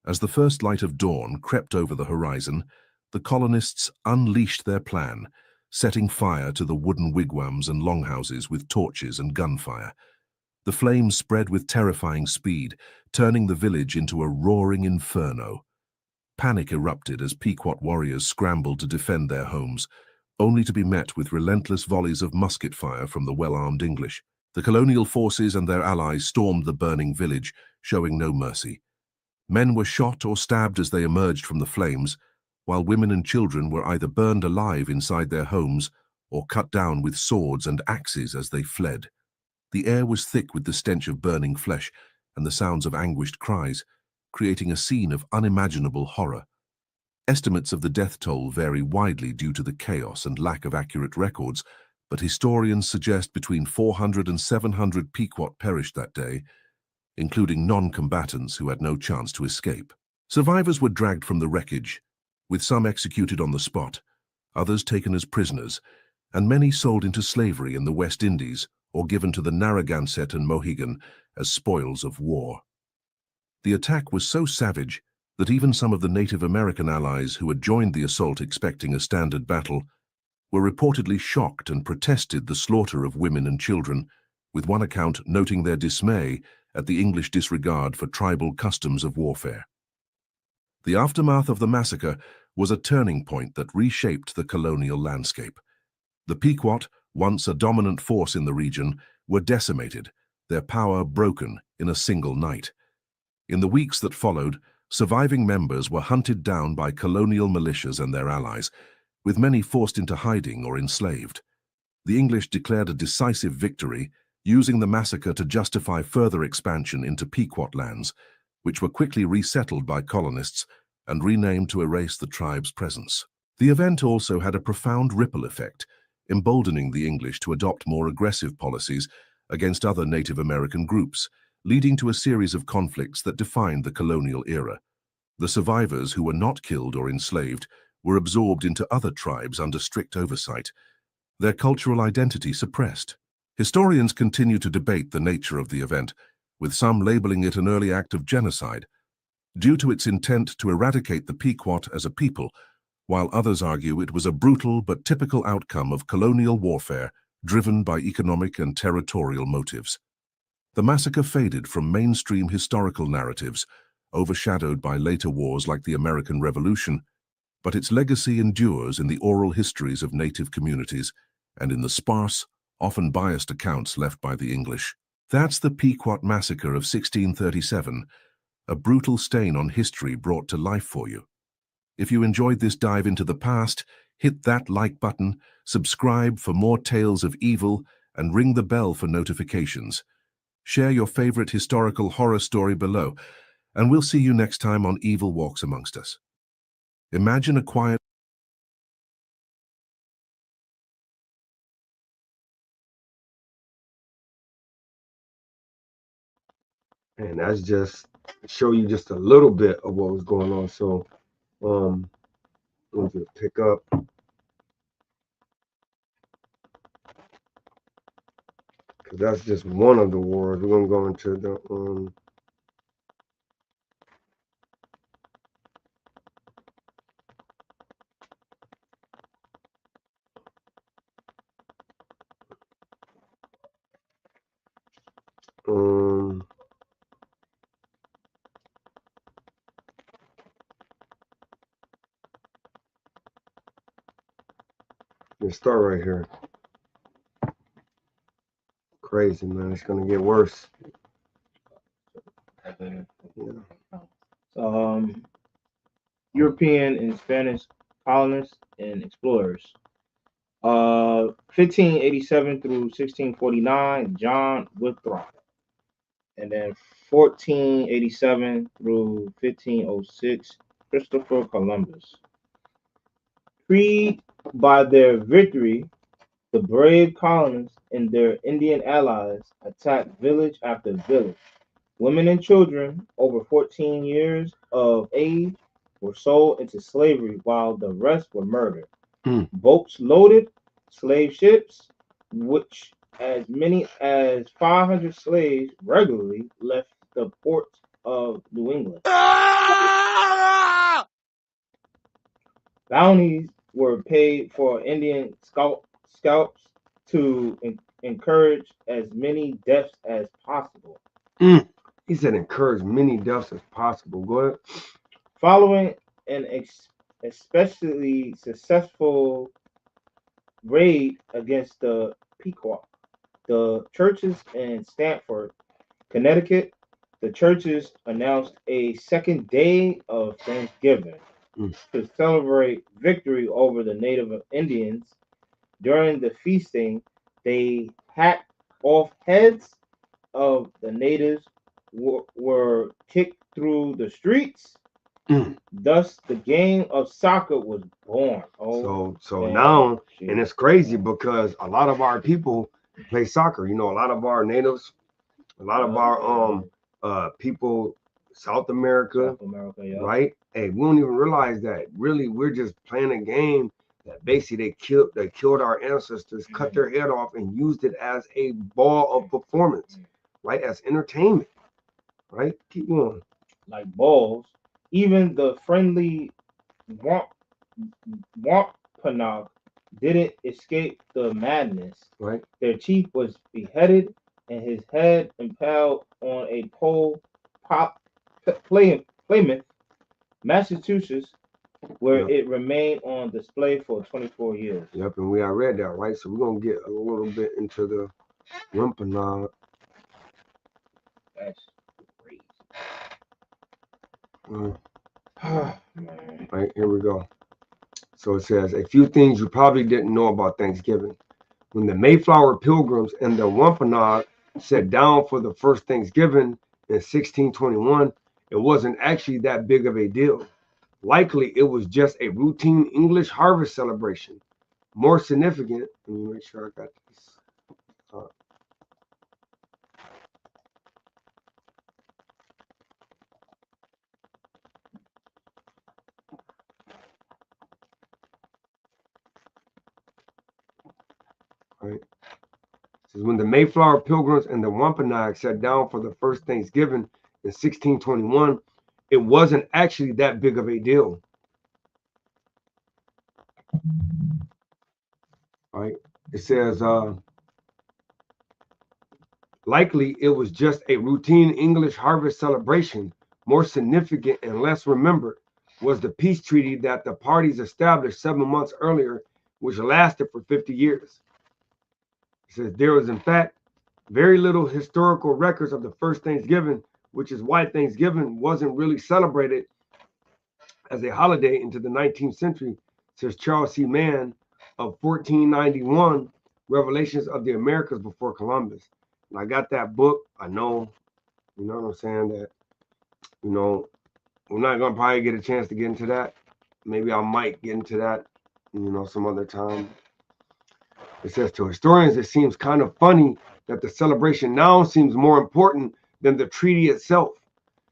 As the first light of dawn crept over the horizon, the colonists unleashed their plan, setting fire to the wooden wigwams and longhouses with torches and gunfire. The flames spread with terrifying speed, turning the village into a roaring inferno. Panic erupted as Pequot warriors scrambled to defend their homes, only to be met with relentless volleys of musket fire from the well-armed English. The colonial forces and their allies stormed the burning village, showing no mercy. Men were shot or stabbed as they emerged from the flames, while women and children were either burned alive inside their homes or cut down with swords and axes as they fled. The air was thick with the stench of burning flesh and the sounds of anguished cries, creating a scene of unimaginable horror. Estimates of the death toll vary widely due to the chaos and lack of accurate records, but historians suggest between 400 and 700 Pequot perished that day, including non-combatants who had no chance to escape. Survivors were dragged from the wreckage, with some executed on the spot, others taken as prisoners, and many sold into slavery in the West Indies or given to the Narragansett and Mohegan as spoils of war. The attack was so savage that even some of the Native American allies who had joined the assault expecting a standard battle were reportedly shocked and protested the slaughter of women and children, with one account noting their dismay at the English disregard for tribal customs of warfare. The aftermath of the massacre was a turning point that reshaped the colonial landscape. The Pequot, once a dominant force in the region, were decimated, their power broken in a single night. In the weeks that followed, surviving members were hunted down by colonial militias and their allies, with many forced into hiding or enslaved. The English declared a decisive victory, using the massacre to justify further expansion into Pequot lands, which were quickly resettled by colonists and renamed to erase the tribe's presence. The event also had a profound ripple effect, emboldening the English to adopt more aggressive policies against other Native American groups, leading to a series of conflicts that defined the colonial era. The survivors who were not killed or enslaved were absorbed into other tribes under strict oversight, their cultural identity suppressed. Historians continue to debate the nature of the event, with some labeling it an early act of genocide, due to its intent to eradicate the Pequot as a people, while others argue it was a brutal but typical outcome of colonial warfare driven by economic and territorial motives. The massacre faded from mainstream historical narratives, overshadowed by later wars like the American Revolution, but its legacy endures in the oral histories of Native communities and in the sparse, often biased accounts left by the English. That's the Pequot Massacre of 1637, a brutal stain on history brought to life for you. If you enjoyed this dive into the past, hit that like button, subscribe for more tales of evil, and ring the bell for notifications. Share your favorite historical horror story below, and we'll see you next time on Evil Walks Amongst Us. Imagine a quiet And that's just show you just a little bit of what was going on. So we'll just pick up. Because that's just one of the wars. We're going to go into the let's start right here. Crazy, man. It's going to get worse. Yeah. European and Spanish colonists and explorers. 1587 through 1649, John Winthrop. And then 1487 through 1506, Christopher Columbus. Freed by their victory, the brave colonists and their Indian allies attacked village after village. Women and children over 14 years of age were sold into slavery while the rest were murdered. Boats loaded slave ships, which as many as 500 slaves regularly left the ports of New England. Bounties were paid for Indian scalps to encourage as many deaths as possible. He said encourage many deaths as possible. Go ahead. Following an especially successful raid against the Pequot, the churches in Stamford, Connecticut, the churches announced a second day of Thanksgiving to celebrate victory over the Native Indians. During the feasting, they hacked off heads of the natives, were kicked through the streets. Thus, the game of soccer was born. So now, and it's crazy because a lot of our people play soccer. You know, a lot of our natives, a lot of our people, South America, yeah. right? Hey, we don't even realize that. Really, we're just playing a game that basically they killed our ancestors, cut their head off, and used it as a ball of performance, right? As entertainment, right? Keep going. Like balls, even the friendly Wampanoag didn't escape the madness. Right. Their chief was beheaded and his head impaled on a pole, Plymouth, Massachusetts, where it remained on display for 24 years. Yep, and I read that, right? So we're gonna get a little bit into the Wampanoag. That's crazy. Right, here we go. So it says a few things you probably didn't know about Thanksgiving. When the Mayflower Pilgrims and the Wampanoag sat down for the first Thanksgiving in 1621, it wasn't actually that big of a deal. Likely, it was just a routine English harvest celebration. More significant, let me make sure I got this. Right. It says when the Mayflower Pilgrims and the Wampanoag sat down for the first Thanksgiving in 1621, it wasn't actually that big of a deal. Right. It says likely it was just a routine English harvest celebration. More significant and less remembered was the peace treaty that the parties established 7 months earlier, which lasted for 50 years. It says there was in fact very little historical records of the first Thanksgiving, which is why Thanksgiving wasn't really celebrated as a holiday into the 19th century, says Charles C. Mann of 1491, Revelations of the Americas Before Columbus. And I got that book. I know, you know what I'm saying, that, you know, we're not going to probably get a chance to get into that. Maybe I might get into that, you know, some other time. It says to historians, it seems kind of funny that the celebration now seems more important than the treaty itself.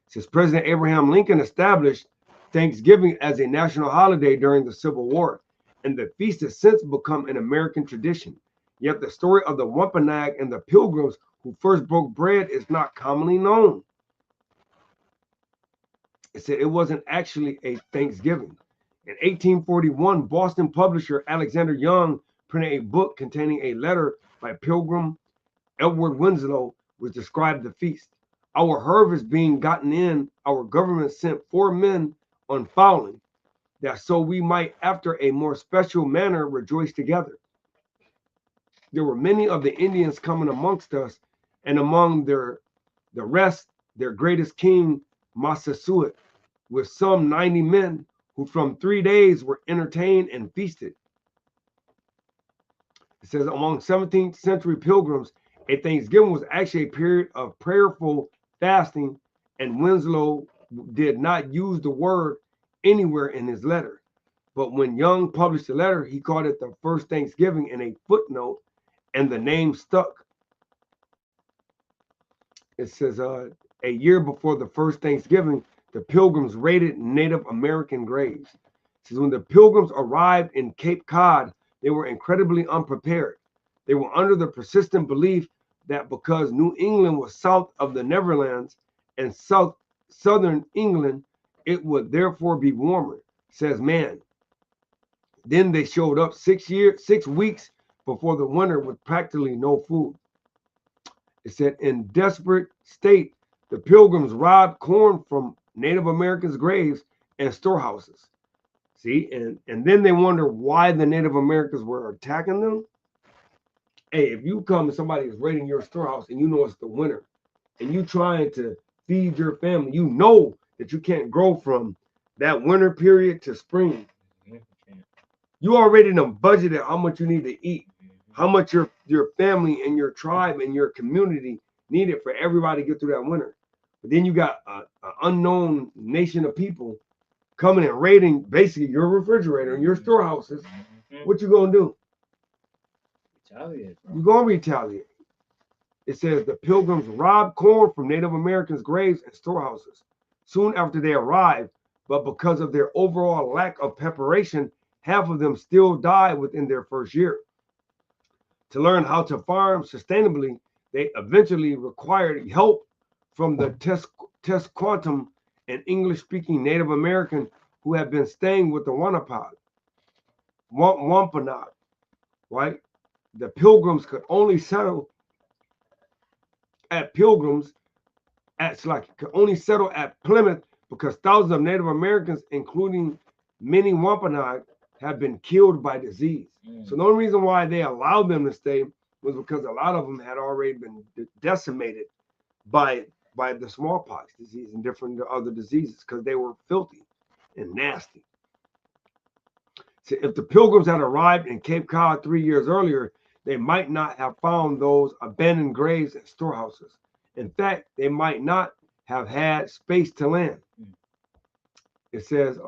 It says President Abraham Lincoln established Thanksgiving as a national holiday during the Civil War, and the feast has since become an American tradition. Yet the story of the Wampanoag and the Pilgrims who first broke bread is not commonly known. It said it wasn't actually a Thanksgiving. In 1841, Boston publisher Alexander Young printed a book containing a letter by Pilgrim Edward Winslow, which described the feast. Our harvest being gotten in, our government sent 4 men on fowling, that so we might after a more special manner rejoice together. There were many of the Indians coming amongst us, and among the rest, their greatest king, Massasoit, with some 90 men, who from 3 days were entertained and feasted. It says among 17th century pilgrims, a Thanksgiving was actually a period of prayerful fasting, and Winslow did not use the word anywhere in his letter. But when Young published the letter, he called it the first Thanksgiving in a footnote, and the name stuck. It says a year before the first Thanksgiving, the Pilgrims raided Native American graves. It says when the Pilgrims arrived in Cape Cod, they were incredibly unprepared. They were under the persistent belief that because New England was south of the Netherlands and southern England, it would therefore be warmer, says Mann. Then they showed up 6 weeks before the winter with practically no food. It said in desperate state, the Pilgrims robbed corn from Native Americans' graves and storehouses. See, and then they wonder why the Native Americans were attacking them. Hey, if you come and somebody is raiding your storehouse and you know it's the winter and you trying to feed your family, you know that you can't grow from that winter period to spring. You already done budgeted how much you need to eat, how much your family and your tribe and your community needed for everybody to get through that winter. But then you got an unknown nation of people coming and raiding basically your refrigerator and your storehouses. What you gonna do? Retaliate, bro. You're gonna retaliate. It says the Pilgrims robbed corn from Native Americans' graves and storehouses soon after they arrived, but because of their overall lack of preparation, half of them still died within their first year. To learn how to farm sustainably, they eventually required help from the Tisquantum and English-speaking Native American who had been staying with the Wampanoag, right? The Pilgrims could only settle at Plymouth because thousands of Native Americans, including many Wampanoag, have been killed by disease. So the only reason why they allowed them to stay was because a lot of them had already been decimated by the smallpox disease and different other diseases because they were filthy and nasty. So if the Pilgrims had arrived in Cape Cod 3 years earlier, they might not have found those abandoned graves and storehouses. In fact, they might not have had space to land. It says,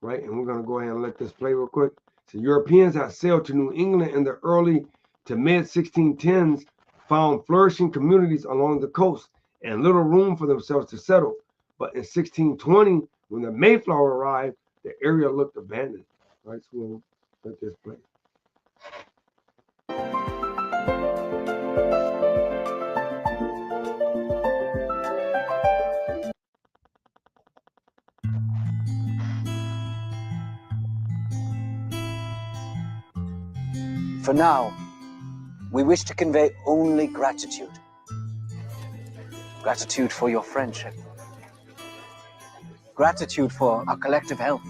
right, and we're going to go ahead and let this play real quick. So Europeans that sailed to New England in the early to mid 1610s found flourishing communities along the coast and little room for themselves to settle. But in 1620, when the Mayflower arrived, the area looked abandoned. Right, so we'll let this play. For now, we wish to convey only gratitude. Gratitude for your friendship. Gratitude for our collective health.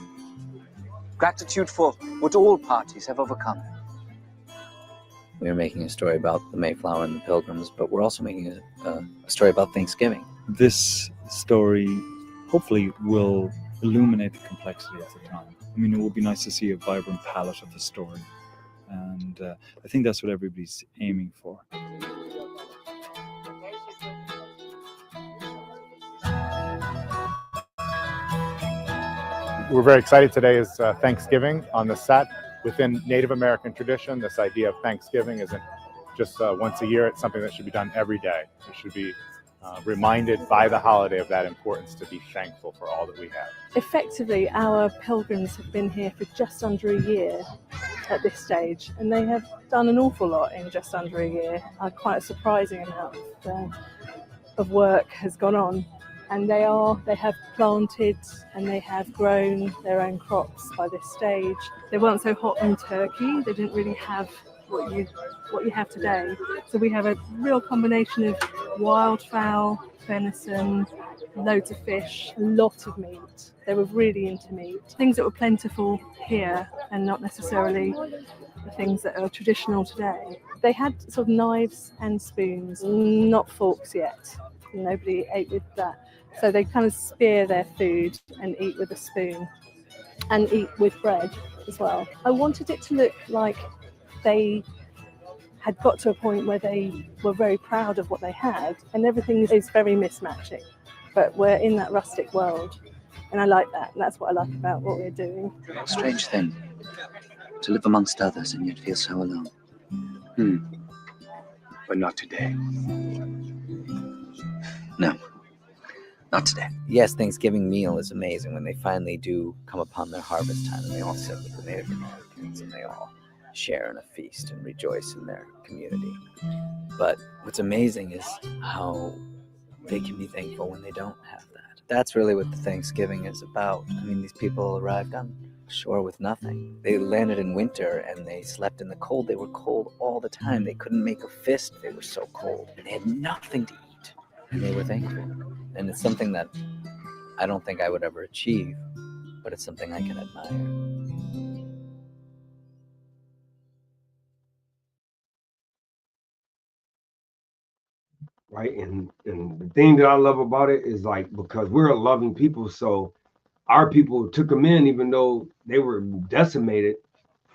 Gratitude for what all parties have overcome. We're making a story about the Mayflower and the Pilgrims, but we're also making a story about Thanksgiving. This story hopefully will illuminate the complexity of the time. I mean, it will be nice to see a vibrant palette of the story. And I think that's what everybody's aiming for. We're very excited. Today is Thanksgiving on the set. Within Native American tradition, this idea of Thanksgiving isn't just once a year. It's something that should be done every day. We should be reminded by the holiday of that importance to be thankful for all that we have. Effectively, our pilgrims have been here for just under a year at this stage, and they have done an awful lot in just under a year. Quite a surprising amount of work has gone on, and they have planted and they have grown their own crops by this stage. They weren't so hot on turkey. They didn't really have what you have today. So we have a real combination of wildfowl, venison, loads of fish, a lot of meat. They were really into meat. Things that were plentiful here and not necessarily the things that are traditional today. They had sort of knives and spoons, not forks yet. Nobody ate with that. So they kind of spear their food and eat with a spoon and eat with bread as well. I wanted it to look like they had got to a point where they were very proud of what they had, and everything is very mismatching. But we're in that rustic world, and I like that. And that's what I like about what we're doing. Strange thing, to live amongst others and yet feel so alone. But not today. No, not today. Yes, Thanksgiving meal is amazing when they finally do come upon their harvest time and they all sit with the Native Americans and they all share in a feast and rejoice in their community. But what's amazing is how they can be thankful when they don't have that. That's really what the Thanksgiving is about. I mean, these people arrived on shore with nothing. They landed in winter and they slept in the cold. They were cold all the time. They couldn't make a fist. They were so cold. And they had nothing to eat. And they were thankful. And it's something that I don't think I would ever achieve, but it's something I can admire. Right, and the thing that I love about it is like, because we're a loving people, so our people took them in even though they were decimated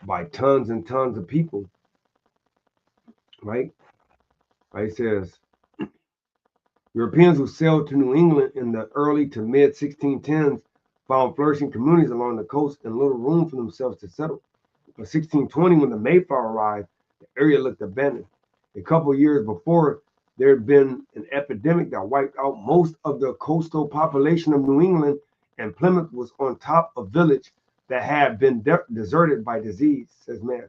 by tons and tons of people. Right, it says Europeans who sailed to New England in the early to mid 1610s found flourishing communities along the coast and little room for themselves to settle. By 1620, when the Mayflower arrived, the area looked abandoned. A couple of years before, there had been an epidemic that wiped out most of the coastal population of New England, and Plymouth was on top of village that had been deserted by disease. Says, man,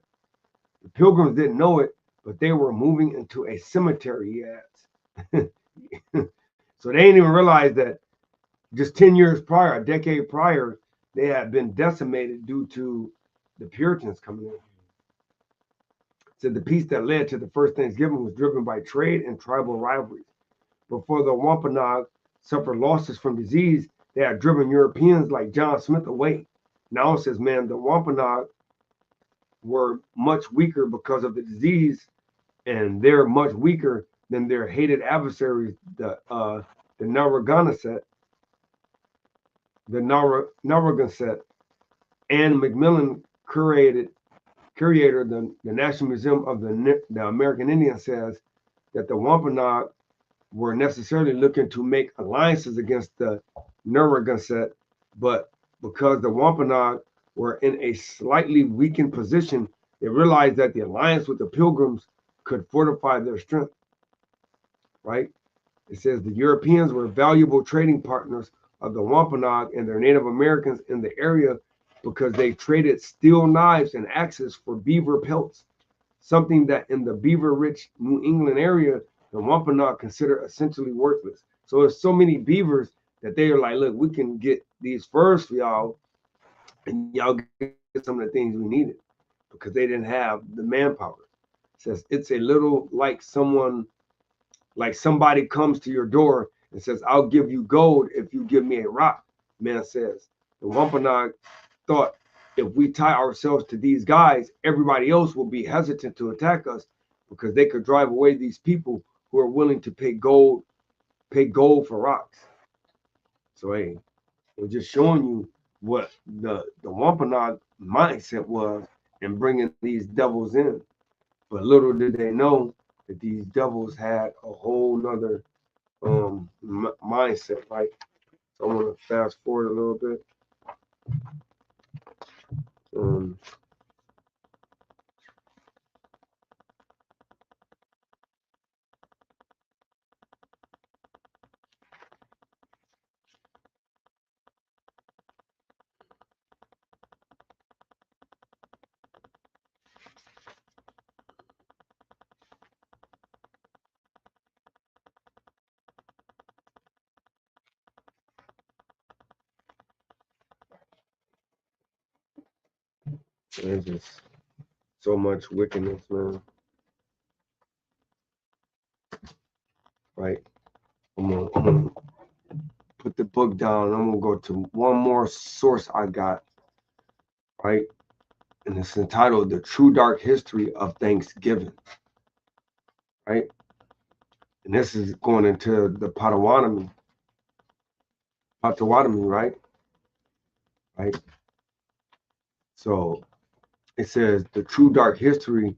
the Pilgrims didn't know it, but they were moving into a cemetery, he adds. So they didn't even realize that just 10 years prior, a decade prior, they had been decimated due to the Puritans coming in. Said the peace that led to the first Thanksgiving was driven by trade and tribal rivalries. Before the Wampanoag suffered losses from disease, they had driven Europeans like John Smith away. Now it says, man, the Wampanoag were much weaker because of the disease, and they're much weaker than their hated adversaries, the Narragansett, and Macmillan curator, the National Museum of the American Indian, says that the Wampanoag were necessarily looking to make alliances against the Narragansett, but because the Wampanoag were in a slightly weakened position, they realized that the alliance with the Pilgrims could fortify their strength, right? It says the Europeans were valuable trading partners of the Wampanoag and their Native Americans in the area because they traded steel knives and axes for beaver pelts, something that in the beaver-rich New England area, the Wampanoag considered essentially worthless. So there's so many beavers that they are like, look, we can get these furs for y'all, and y'all get some of the things we needed because they didn't have the manpower. It says it's a little like somebody comes to your door and says, I'll give you gold if you give me a rock. Man says, the Wampanoag thought if we tie ourselves to these guys, everybody else will be hesitant to attack us because they could drive away these people who are willing to pay gold for rocks. So hey, we're just showing you what the Wampanoag mindset was in bringing these devils in. But little did they know that these devils had a whole nother mindset, right? So I'm gonna fast forward a little bit. There's just so much wickedness, man. Right? I'm gonna put the book down. I'm gonna go to one more source I got, right? And it's entitled The True Dark History of Thanksgiving, right? And this is going into the Potawatomi, right? Right? So it says The True Dark History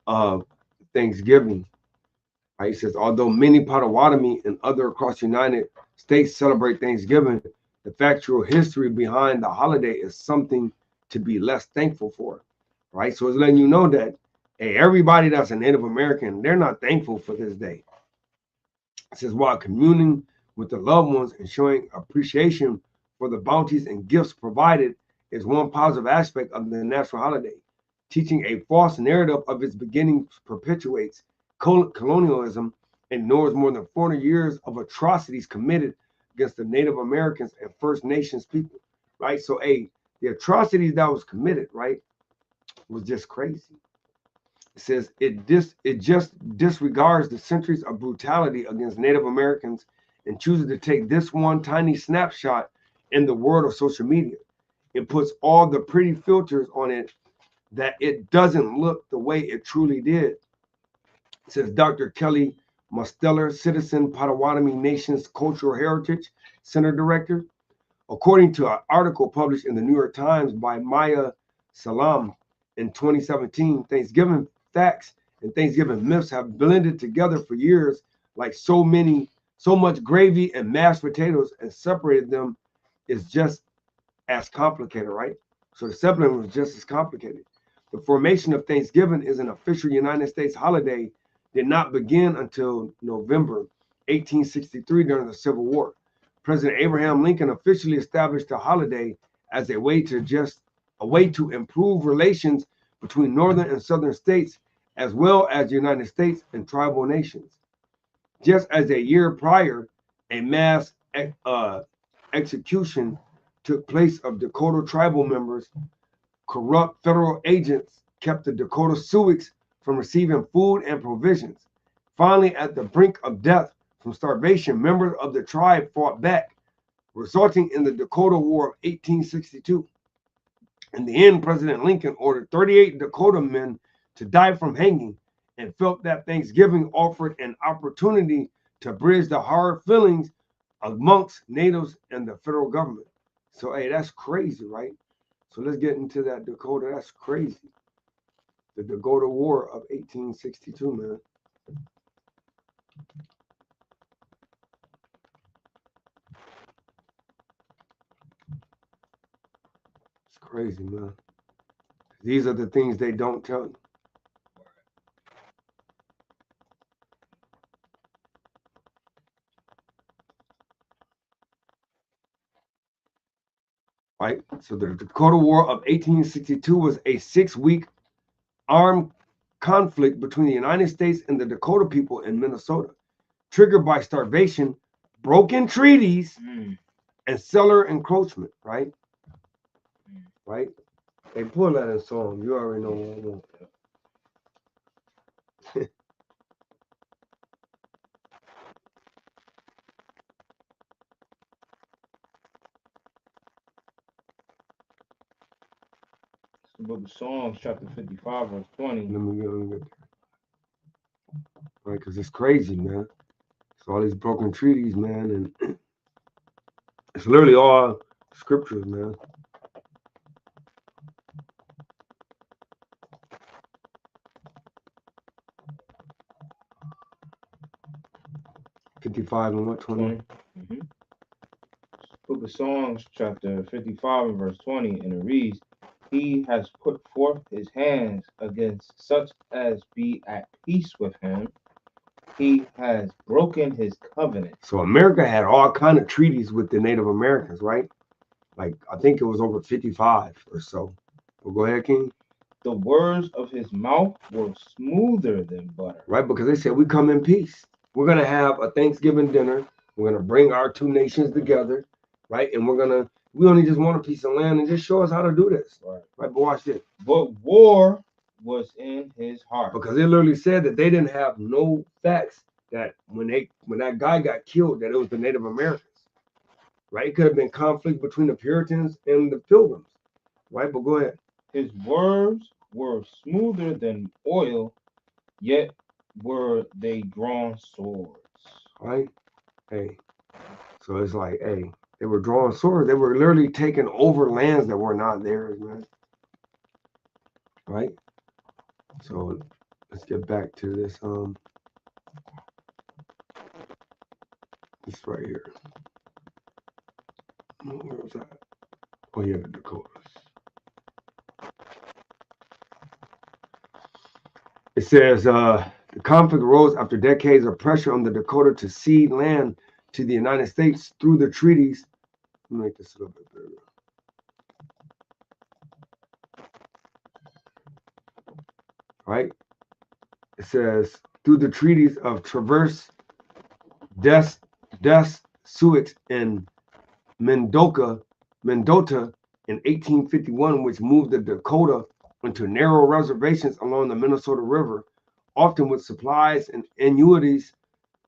of Thanksgiving, right? It says, although many Potawatomi and other across the United States celebrate Thanksgiving, the factual history behind the holiday is something to be less thankful for, right? So it's letting you know that, hey, everybody that's a Native American, they're not thankful for this day. It says, while communing with the loved ones and showing appreciation for the bounties and gifts provided is one positive aspect of the national holiday, teaching a false narrative of its beginning perpetuates colonialism and ignores more than 400 years of atrocities committed against the Native Americans and First Nations people, right? So, the atrocities that was committed, right, was just crazy. It says it just disregards the centuries of brutality against Native Americans and chooses to take this one tiny snapshot in the world of social media. It puts all the pretty filters on it that it doesn't look the way it truly did. It says Dr. Kelly Mosteller, Citizen Potawatomi Nation's Cultural Heritage Center Director. According to an article published in the New York Times by Maya Salam in 2017, Thanksgiving facts and Thanksgiving myths have blended together for years like so much gravy and mashed potatoes, and separated them is just as complicated, right? So the separating was just as complicated. The formation of Thanksgiving as an official United States holiday did not begin until November 1863 during the Civil War. President Abraham Lincoln officially established the holiday as a way to just a way to improve relations between northern and southern states, as well as the United States and tribal nations. Just as a year prior, a mass execution took place of Dakota tribal members, corrupt federal agents kept the Dakota Sioux from receiving food and provisions. Finally, at the brink of death from starvation, members of the tribe fought back, resulting in the Dakota War of 1862. In the end, President Lincoln ordered 38 Dakota men to die from hanging and felt that Thanksgiving offered an opportunity to bridge the hard feelings amongst natives and the federal government. So, hey, that's crazy, right? So let's get into that Dakota. That's crazy. The Dakota War of 1862, man. It's crazy, man. These are the things they don't tell you. Right? So the Dakota War of 1862 was a 6-week armed conflict between the United States and the Dakota people in Minnesota, triggered by starvation, broken treaties, and settler encroachment, right? Right? They pull that in song. You already know what I want. The book of Psalms, chapter 55, verse 20. Let me get there. Right, because it's crazy, man. It's all these broken treaties, man, and it's literally all scriptures, man. $55 and what, 20? Book of Psalms, chapter 55, and verse 20, and it reads, He has put forth his hands against such as be at peace with him. He has broken his covenant. So America had all kind of treaties with the Native Americans, right? Like, I think it was over 55 or so. Well, go ahead, King. The words of his mouth were smoother than butter. Right, because they said we come in peace. We're going to have a Thanksgiving dinner. We're going to bring our two nations together, right? And we only just want a piece of land, and just show us how to do this. Right, but watch this. But war was in his heart. Because it literally said that they didn't have no facts that when that guy got killed, that it was the Native Americans. Right? It could have been conflict between the Puritans and the Pilgrims. Right? But go ahead. His words were smoother than oil, yet were they drawn swords. Right? Hey. So it's like, hey, they were drawing swords. They were literally taking over lands that were not theirs, man. Right? So let's get back to this. This right here. Where was that? Oh yeah, the Dakotas. It says the conflict arose after decades of pressure on the Dakota to cede land to the United States through the treaties. Let me make this a little bit bigger. Right? It says through the treaties of Traverse, Des Sioux, and Mendota in 1851, which moved the Dakota into narrow reservations along the Minnesota River, often with supplies and annuities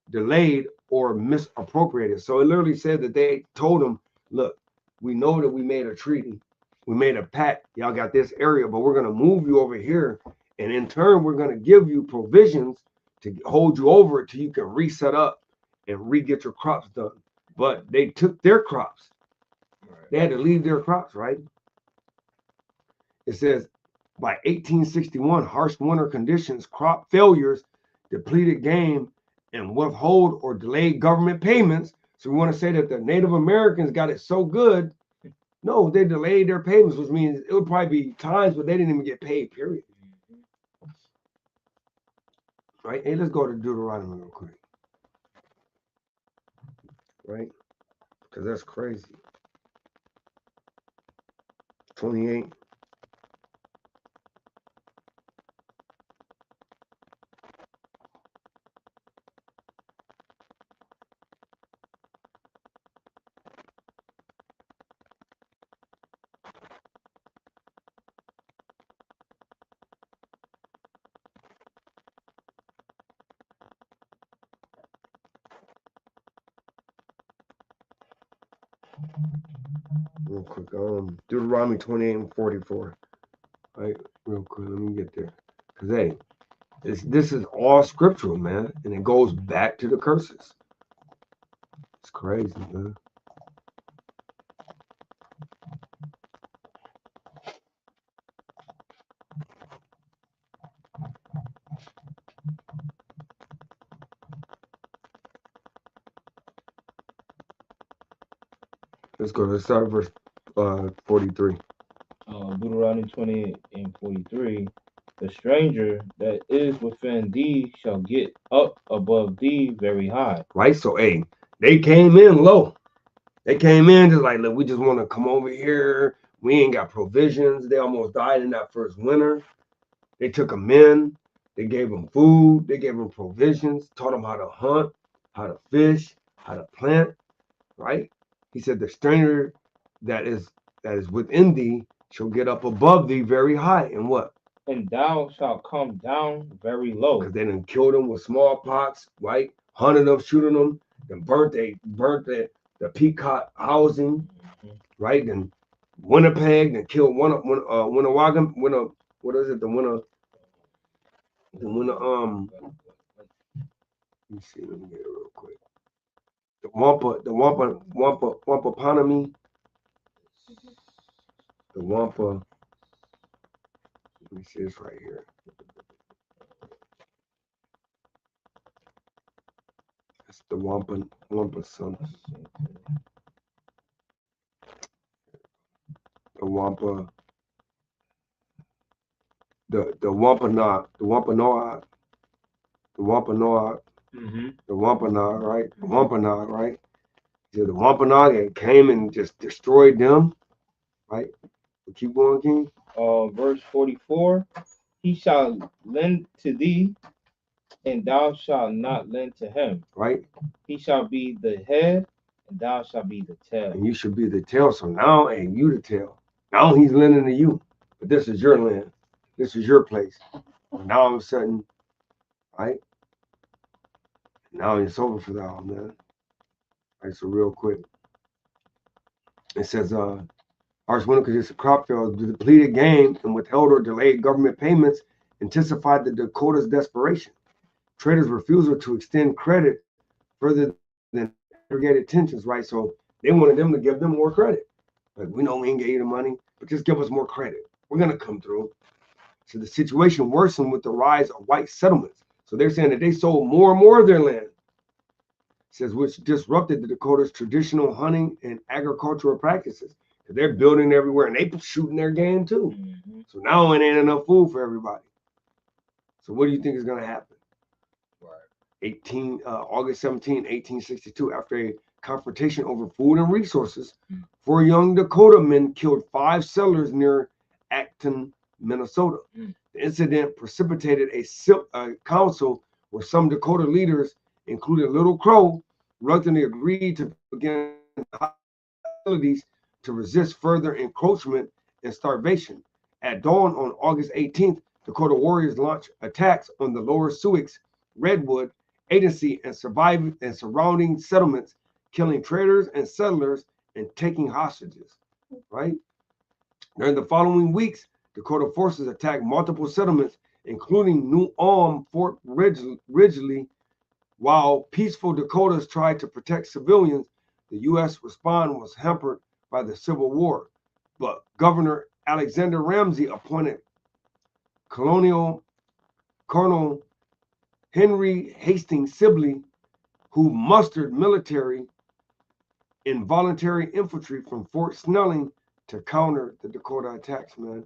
delayed or misappropriated. So it literally said that they told them, look, we know that we made a treaty, we made a pact, y'all got this area, but we're going to move you over here, and in turn we're going to give you provisions to hold you over it till you can reset up and re-get your crops done. But they took their crops. They had to leave their crops, right? It says by 1861, harsh winter conditions, crop failures, depleted game, and withhold or delayed government payments. So we want to say that the Native Americans got it so good. No, they delayed their payments, which means it would probably be times where they didn't even get paid, period. Right? Hey, let's go to Deuteronomy real quick. Right? Because that's crazy. 28. Real quick. Deuteronomy 28 and 44. Right, real quick. Let me get there. Cause hey, this is all scriptural, man, and it goes back to the curses. It's crazy, man. Let's go. Let's start verse 43. Deuteronomy 20 and 43. The stranger that is within thee shall get up above thee very high. Right? So, hey, they came in low. They came in just like, look, we just want to come over here. We ain't got provisions. They almost died in that first winter. They took them in. They gave them food. They gave them provisions. Taught them how to hunt, how to fish, how to plant. Right? He said, the stranger that is within thee shall get up above thee very high. And what? And thou shalt come down very low. Because they done killed them with smallpox, right? Hunted them, shooting them, and burnt the Peacock housing, right? And Winnipeg, and killed Winnewagon, what is it? Let me see, let me get it real quick. The Wampanoag, the Wampa. Let me see this right here. It's the Wampa son. The Wampanoag, the Wampanoag, right? The Wampanoag, right? So the Wampanoag came and just destroyed them, right? Keep going, King. Verse 44. He shall lend to thee, and thou shalt not lend to him. Right? He shall be the head, and thou shalt be the tail. And you should be the tail. So now ain't you the tail. Now he's lending to you. But this is your land. This is your place. And now all of a sudden, right? Now it's over for that, man. Right, so real quick. It says, harsh winter conditions, crop failures, the depleted game, and withheld or delayed government payments intensified the Dakotas' desperation. Traders' refusal to extend credit further than aggregated tensions, right? So they wanted them to give them more credit. Like, we know we ain't gave you the money, but just give us more credit. We're going to come through. So the situation worsened with the rise of white settlements. So they're saying that they sold more and more of their land. It says, which disrupted the Dakotas' traditional hunting and agricultural practices. They're building everywhere and they shooting their game too. Mm-hmm. So now it ain't enough food for everybody. So what do you think is going to happen? Right. August 17, 1862, after a confrontation over food and resources, 4 young Dakota men killed 5 settlers near Acton, Minnesota. The incident precipitated a council where some Dakota leaders, including Little Crow, reluctantly agreed to begin hostilities to resist further encroachment and starvation. At dawn on August 18th, Dakota warriors launched attacks on the Lower Sioux, Redwood, Agency, and surrounding settlements, killing traders and settlers and taking hostages. Right? During the following weeks, Dakota forces attacked multiple settlements, including New Ulm, Fort Ridgely. While peaceful Dakotas tried to protect civilians, the U.S. response was hampered by the Civil War, but Governor Alexander Ramsey appointed Colonel Henry Hastings Sibley, who mustered military and voluntary infantry from Fort Snelling to counter the Dakota attacks, man.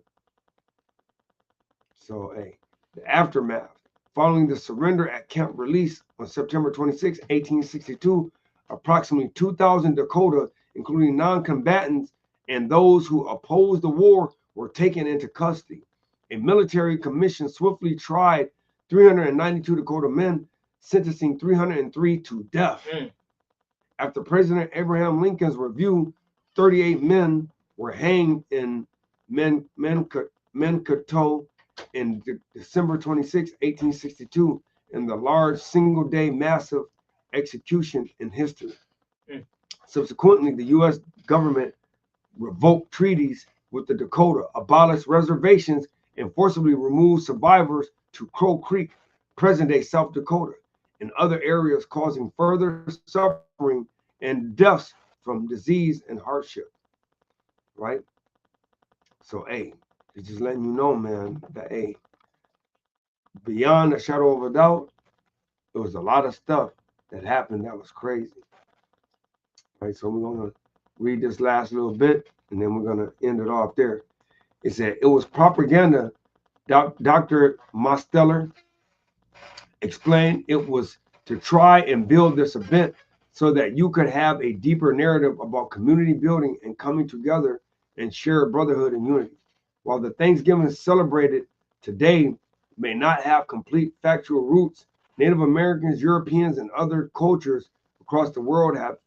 So, hey, the aftermath. Following the surrender at Camp Release on September 26, 1862, approximately 2,000 Dakota, including non-combatants and those who opposed the war, were taken into custody. A military commission swiftly tried 392 Dakota men, sentencing 303 to death. After President Abraham Lincoln's review, 38 men were hanged in Mankato in December 26, 1862, in the large single-day massive execution in history. Subsequently, the U.S. government revoked treaties with the Dakota, abolished reservations, and forcibly removed survivors to Crow Creek, present-day South Dakota, and other areas, causing further suffering and deaths from disease and hardship. Right? So, hey, it's just letting you know, man, that, hey, beyond a shadow of a doubt, there was a lot of stuff that happened that was crazy. Right? So we're going to read this last little bit, and then we're going to end it off there. It said, it was propaganda. Dr. Mosteller explained it was to try and build this event so that you could have a deeper narrative about community building and coming together and share brotherhood and unity. While the Thanksgiving celebrated today may not have complete factual roots, Native Americans, Europeans, and other cultures across the world have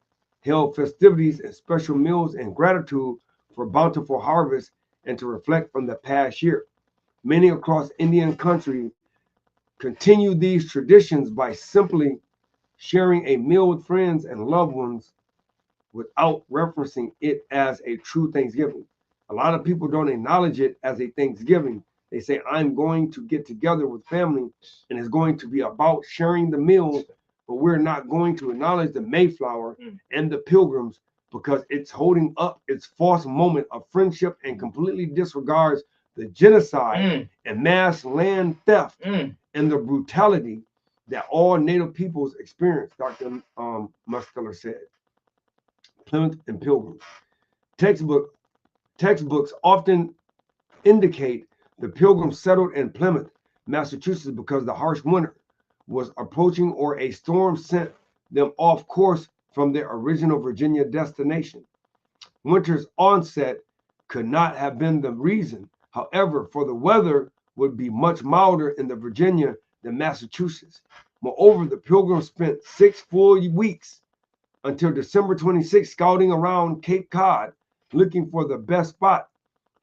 held festivities and special meals in gratitude for bountiful harvest and to reflect on the past year. Many across Indian country continue these traditions by simply sharing a meal with friends and loved ones without referencing it as a true Thanksgiving. A lot of people don't acknowledge it as a Thanksgiving. They say, I'm going to get together with family and it's going to be about sharing the meals, but we're not going to acknowledge the Mayflower and the Pilgrims because it's holding up its false moment of friendship and completely disregards the genocide and mass land theft and the brutality that all Native peoples experience, Dr. Mosteller said. Plymouth and Pilgrims. Textbooks often indicate the Pilgrims settled in Plymouth, Massachusetts because the harsh winter was approaching or a storm sent them off course from their original Virginia destination. Winter's onset could not have been the reason. However, for the weather would be much milder in the Virginia than Massachusetts. Moreover, the Pilgrims spent 6 full weeks until December 26 scouting around Cape Cod looking for the best spot.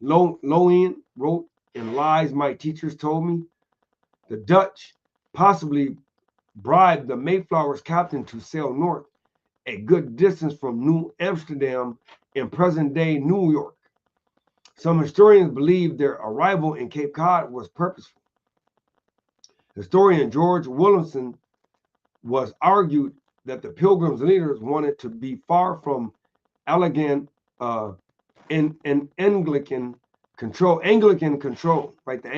Lowen wrote in Lies My Teachers Told Me, the Dutch possibly bribed the Mayflower's captain to sail north, a good distance from New Amsterdam in present-day New York. Some historians believe their arrival in Cape Cod was purposeful. Historian George Williamson was argued that the Pilgrims' leaders wanted to be far from Anglican control, right? The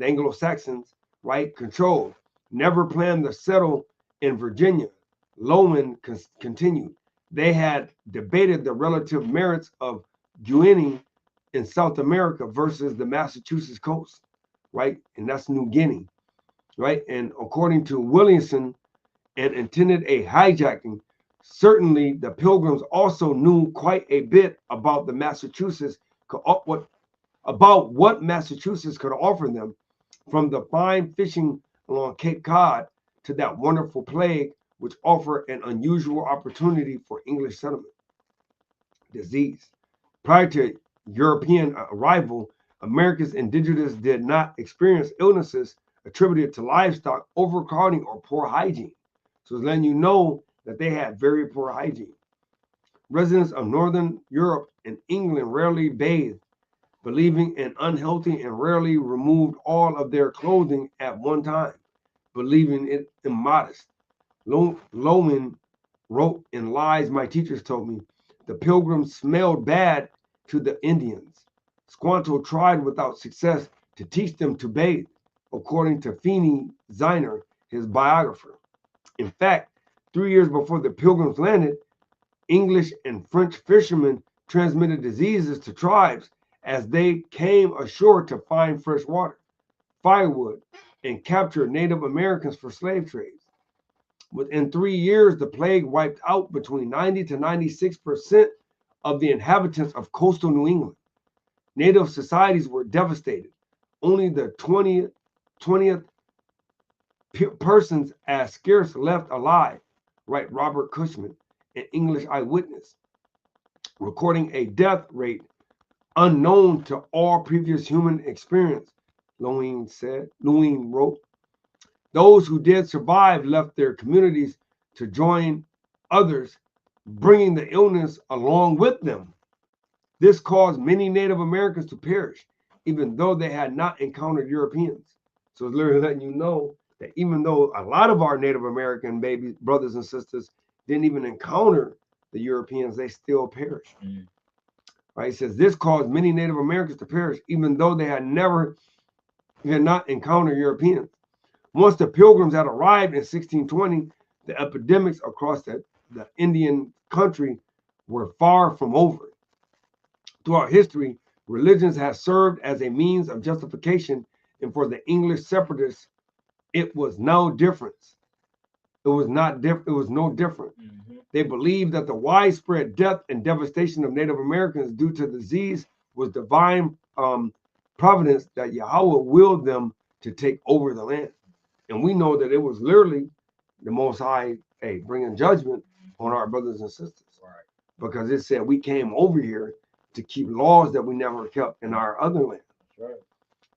Anglo-Saxons, right? Control. Never planned to settle in Virginia. Lowen continued. They had debated the relative merits of Guinea in South America versus the Massachusetts coast, right? And that's New Guinea, right? And according to Williamson, and intended a hijacking. Certainly, the Pilgrims also knew quite a bit about the Massachusetts, about what Massachusetts could offer them, from the fine fishing along Cape Cod to that wonderful plague, which offered an unusual opportunity for English settlement. Disease. Prior to European arrival, America's indigenous did not experience illnesses attributed to livestock, overcrowding, or poor hygiene. So it's letting you know that they had very poor hygiene. Residents of Northern Europe and England rarely bathed, believing in unhealthy, and rarely removed all of their clothing at one time, believing it immodest. Lowen wrote in Lies My Teachers Told Me, the Pilgrims smelled bad to the Indians. Squanto tried without success to teach them to bathe, according to Feeney Ziner, his biographer. In fact, 3 years before the Pilgrims landed, English and French fishermen transmitted diseases to tribes as they came ashore to find fresh water, firewood, and capture Native Americans for slave trades. Within 3 years, the plague wiped out between 90 to 96% of the inhabitants of coastal New England. Native societies were devastated. Only the 20th persons as scarce left alive, right? Robert Cushman, an English eyewitness, recording a death rate unknown to all previous human experience. Lowen wrote, those who did survive left their communities to join others bringing the illness along with them. This caused many Native Americans to perish, even though they had not encountered Europeans. So it's literally letting you know that even though a lot of our Native American baby brothers and sisters didn't even encounter the Europeans, they still perished. Right? It says this caused many Native Americans to perish, even though they had not encountered Europeans. Once the Pilgrims had arrived in 1620, the epidemics across the Indian country were far from over. Throughout history, religions have served as a means of justification, and for the English separatists, it was no different. It was no different. They believed that the widespread death and devastation of Native Americans due to disease was divine providence that Yahweh willed them to take over the land. And we know that it was literally the Most High, bringing judgment on our brothers and sisters. Right. Because it said we came over here to keep laws that we never kept in our other land. Right.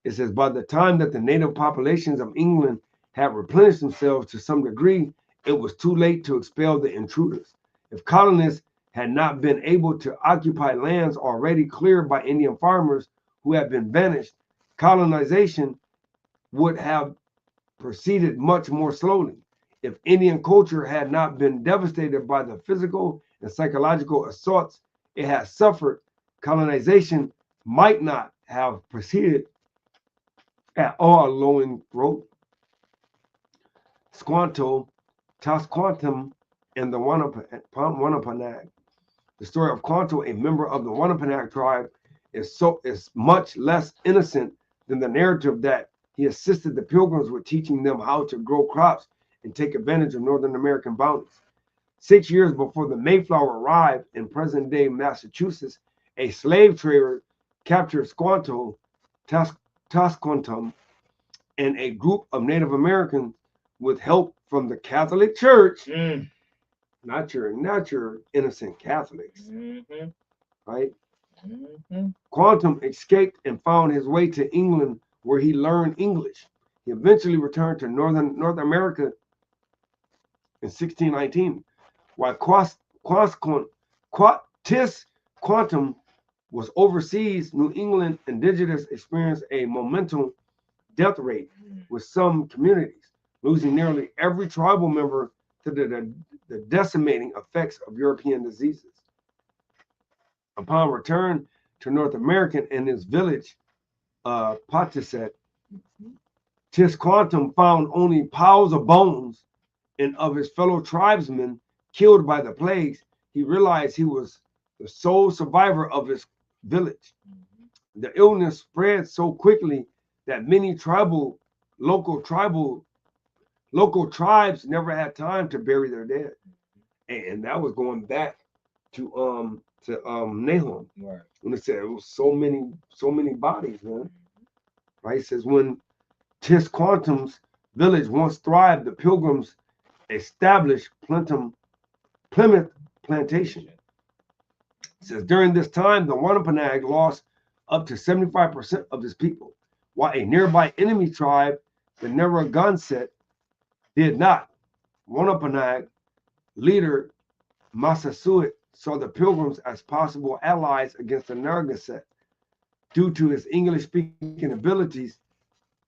It says by the time that the native populations of England had replenished themselves to some degree, it was too late to expel the intruders. If colonists had not been able to occupy lands already cleared by Indian farmers who had been banished, colonization would have proceeded much more slowly. If Indian culture had not been devastated by the physical and psychological assaults it has suffered, colonization might not have proceeded at all. Lowen wrote, Squanto, Tasquantum, and the Wampanoag. The story of Quanto, a member of the Wampanoag tribe, is much less innocent than the narrative that he assisted the Pilgrims with teaching them how to grow crops and take advantage of Northern American bounties. 6 years before the Mayflower arrived in present-day Massachusetts, a slave trader captured Squanto, Tasquantum, and a group of Native Americans with help from the Catholic Church. Not your innocent Catholics, right? Quantum escaped and found his way to England, where he learned English. He eventually returned to North America in 1619. While Tisquantum was overseas, New England indigenous experienced a momentum death rate with some communities, losing nearly every tribal member to the decimating effects of European diseases. Upon return to North America in his village, Patuxet, Tisquantum found only piles of bones and of his fellow tribesmen killed by the plagues. He realized he was the sole survivor of his village. The illness spread so quickly that many local tribes never had time to bury their dead, and that was going back to Nahum. Right. When it said it was so many bodies, man. Right? It says when Tisquantum's village once thrived, the Pilgrims established Plymouth Plantation. It says during this time, the Wampanoag lost up to 75% of his people, while a nearby enemy tribe, the Narragansett, did not. Wampanoag leader Massasoit saw the Pilgrims as possible allies against the Narragansett. Due to his English-speaking abilities,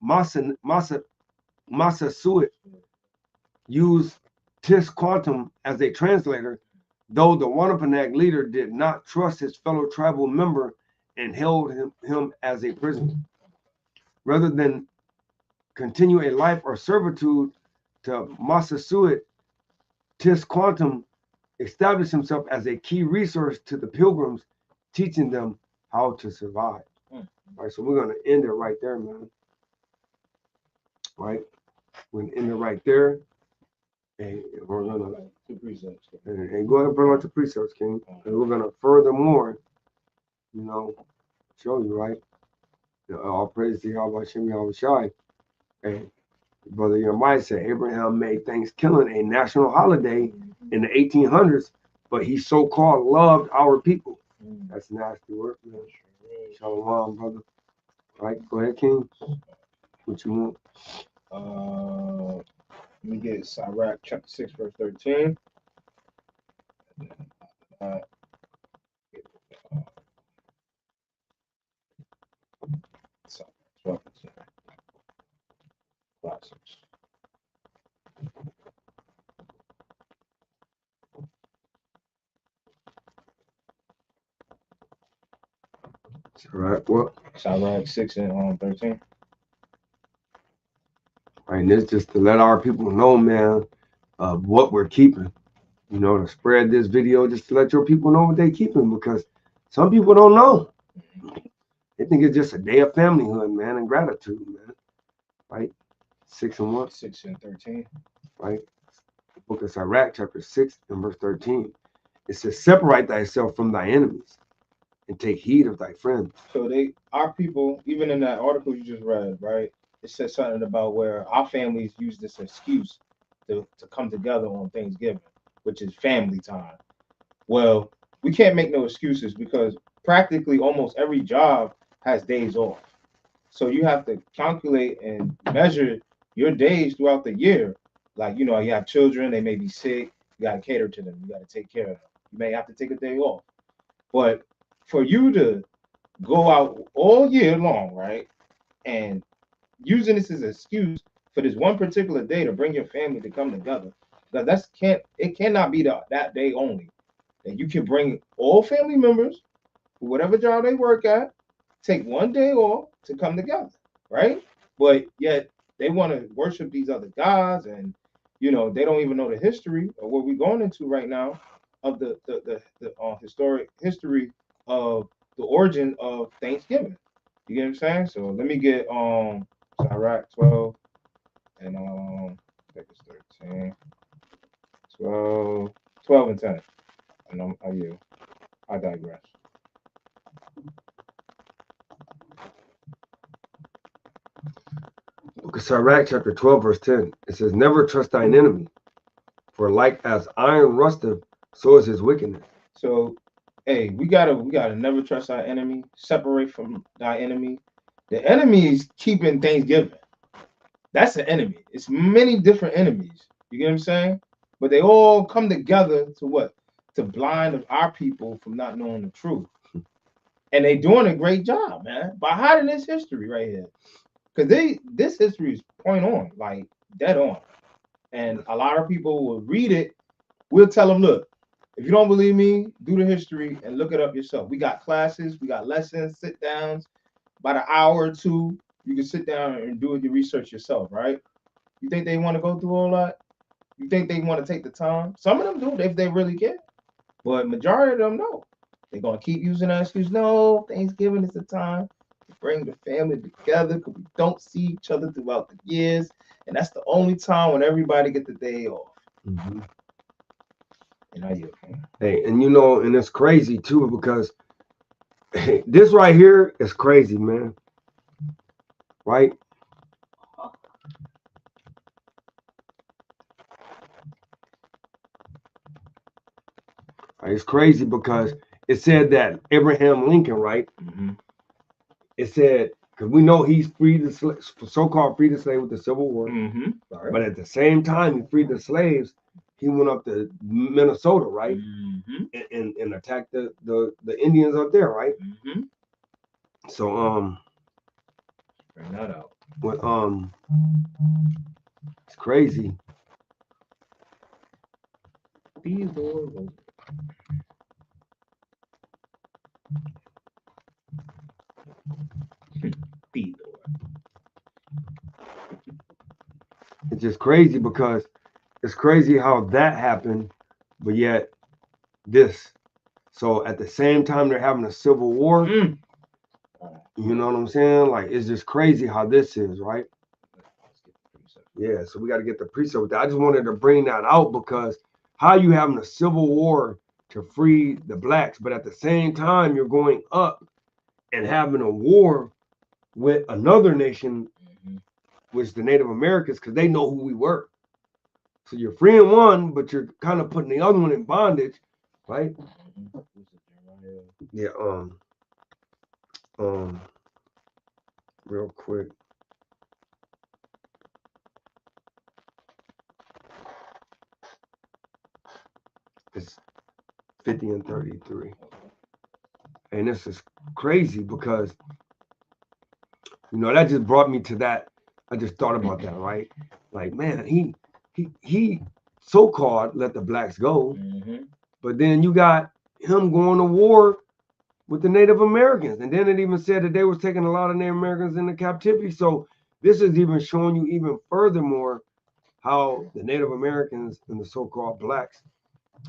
Massasoit used Tisquantum as a translator, though the Wampanoag leader did not trust his fellow tribal member and held him as a prisoner. Rather than continue a life of servitude to Massasoit, Tisquantum established himself as a key resource to the Pilgrims, teaching them how to survive. All right, so we're going to end it right there, man. Right? We're going to end it right there. And we're going to and go ahead and bring out the precepts, King. And we're going to furthermore, show you, right? All praise to Yahweh Shem Yahweh Shai. And Brother Yeremiah said Abraham made Thanksgiving a national holiday in the 1800s, but he so-called loved our people. That's nasty work, man. Shalom, brother. All right, go ahead, King. What you want? Let me get Sirach chapter 6, verse 13. Uh, so, 12 and 10. Classics. All right. Well, Chirac 6 and 13. and this just to let our people know, man, what we're keeping. You know, to spread this video just to let your people know what they're keeping, because some people don't know. They think it's just a day of familyhood, man, and gratitude, man. Right? 6 and 1. 6 and 13. Right? The book of Sirach, chapter 6 and verse 13. It says, separate thyself from thy enemies and take heed of thy friends. So our people, even in that article you just read, right? It says something about where our families use this excuse to come together on Thanksgiving, which is family time. Well, we can't make no excuses because practically almost every job has days off. So you have to calculate and measure your days throughout the year. Like, you have children, they may be sick, you got to cater to them, you got to take care of them. You may have to take a day off. But for you to go out all year long, right, and using this as an excuse for this one particular day to bring your family to come together, because it cannot be that day only. That you can bring all family members, whatever job they work at, take one day off to come together, right? But yet they want to worship these other gods, and they don't even know the history of what we're going into right now of the historic history of the origin of Thanksgiving. You get what I'm saying? So let me get Sirach 12 and I think it's 13, 12 and 10. And I digress. Book of Sirach, chapter 12, verse 10. It says, never trust thine enemy, for like as iron rusteth, so is his wickedness. So, hey, we gotta never trust our enemy. Separate from thy enemy. The enemy is keeping Thanksgiving. That's an enemy. It's many different enemies. You get what I'm saying? But they all come together to what? To blind our people from not knowing the truth. And they doing a great job, man, by hiding this history right here. Because this history is point on, like dead on. And a lot of people will read it. We'll tell them, look, if you don't believe me, do the history and look it up yourself. We got classes, we got lessons, sit downs, about an hour or two. You can sit down and do your research yourself, right? You think they want to go through all that? You think they want to take the time? Some of them do if they really care. But majority of them, no. They're going to keep using that excuse. No, Thanksgiving is the time to bring the family together because we don't see each other throughout the years. And that's the only time when everybody gets the day off. Mm-hmm. And are you okay? Hey, and and it's crazy too, because this right here is crazy, man. Right? It's crazy because it said that Abraham Lincoln, right? Mm-hmm. It said, because we know he's freed the so-called freed the slave with the Civil War, Mm-hmm. Right. but at the same time he freed the slaves, he went up to Minnesota, right? Mm-hmm. And attacked the Indians up there, right? Mm-hmm. So bring that out. But it's crazy. Theodore. It's just crazy because it's crazy how that happened, but yet this. So at the same time they're having a civil war, you know what I'm saying? Like it's just crazy how this is, right? Yeah, so we got to get the precept. I just wanted to bring that out because how you having a civil war to free the blacks, but at the same time you're going up and having a war with another nation, which the Native Americans, because they know who we were. So you're freeing one, but you're kind of putting the other one in bondage, right? Yeah. Real quick. 50 and 33. And this is crazy because, you know, that just brought me to that. I just thought about that, right? Like, man, he so-called let the blacks go, but then you got him going to war with the Native Americans. And then it even said that they was taking a lot of Native Americans into captivity. So this is even showing you even furthermore how the Native Americans and the so-called blacks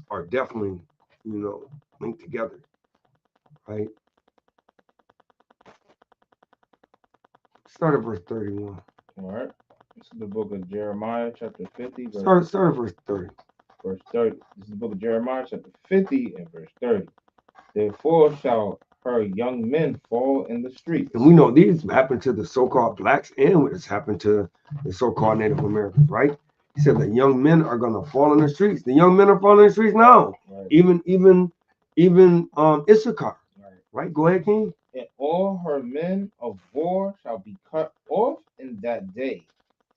are definitely, you know, linked together, right? Start at verse 31. All right. This is the book of Jeremiah, chapter 50. Start at verse 30. Verse 30. This is the book of Jeremiah, chapter 50, and verse 30. Therefore shall her young men fall in the streets. And we know these happened to the so-called blacks and it's happened to the so-called Native Americans, right? He said the young men are gonna fall in the streets. The young men are falling in the streets now. Right. Even Issachar. Right? Go ahead, King. And all her men of war shall be cut off in that day,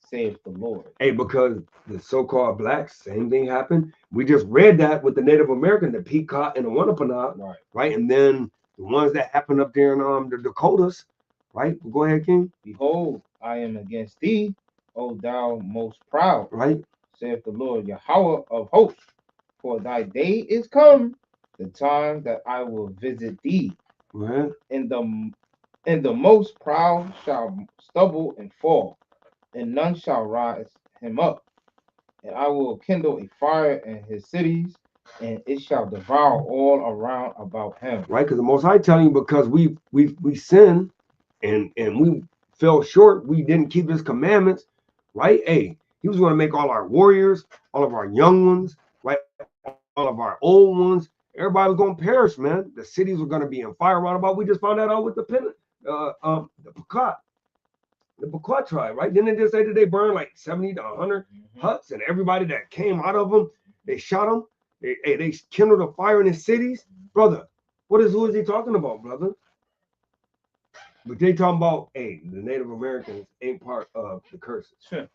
saith the Lord. Hey, because the so-called blacks, same thing happened. We just read that with the Native American, the Pequot and the Wampanoag, right? And then the ones that happened up there in the Dakotas, right? Go ahead, King. Behold, I am against thee, O thou most proud, right? Saith the Lord Yahweh of hosts. For thy day is come, the time that I will visit thee. Right. And the most proud shall stumble and fall, and none shall rise him up. And I will kindle a fire in his cities, and it shall devour all around about him. Right, because the Most High telling you because we sinned and we fell short, we didn't keep his commandments, right? Hey, he was going to make all our warriors, all of our young ones, right? All of our old ones, everybody was going to perish, man. The cities were going to be in fire right about. We just found that out with the Pequot. The Pequot tribe, right? Didn't they just say that they burned like 70 to 100 huts, and everybody that came out of them, they shot them. They kindled a fire in the cities, brother. Who is he talking about, brother? But they talking about, hey, the Native Americans ain't part of the curses. Sure.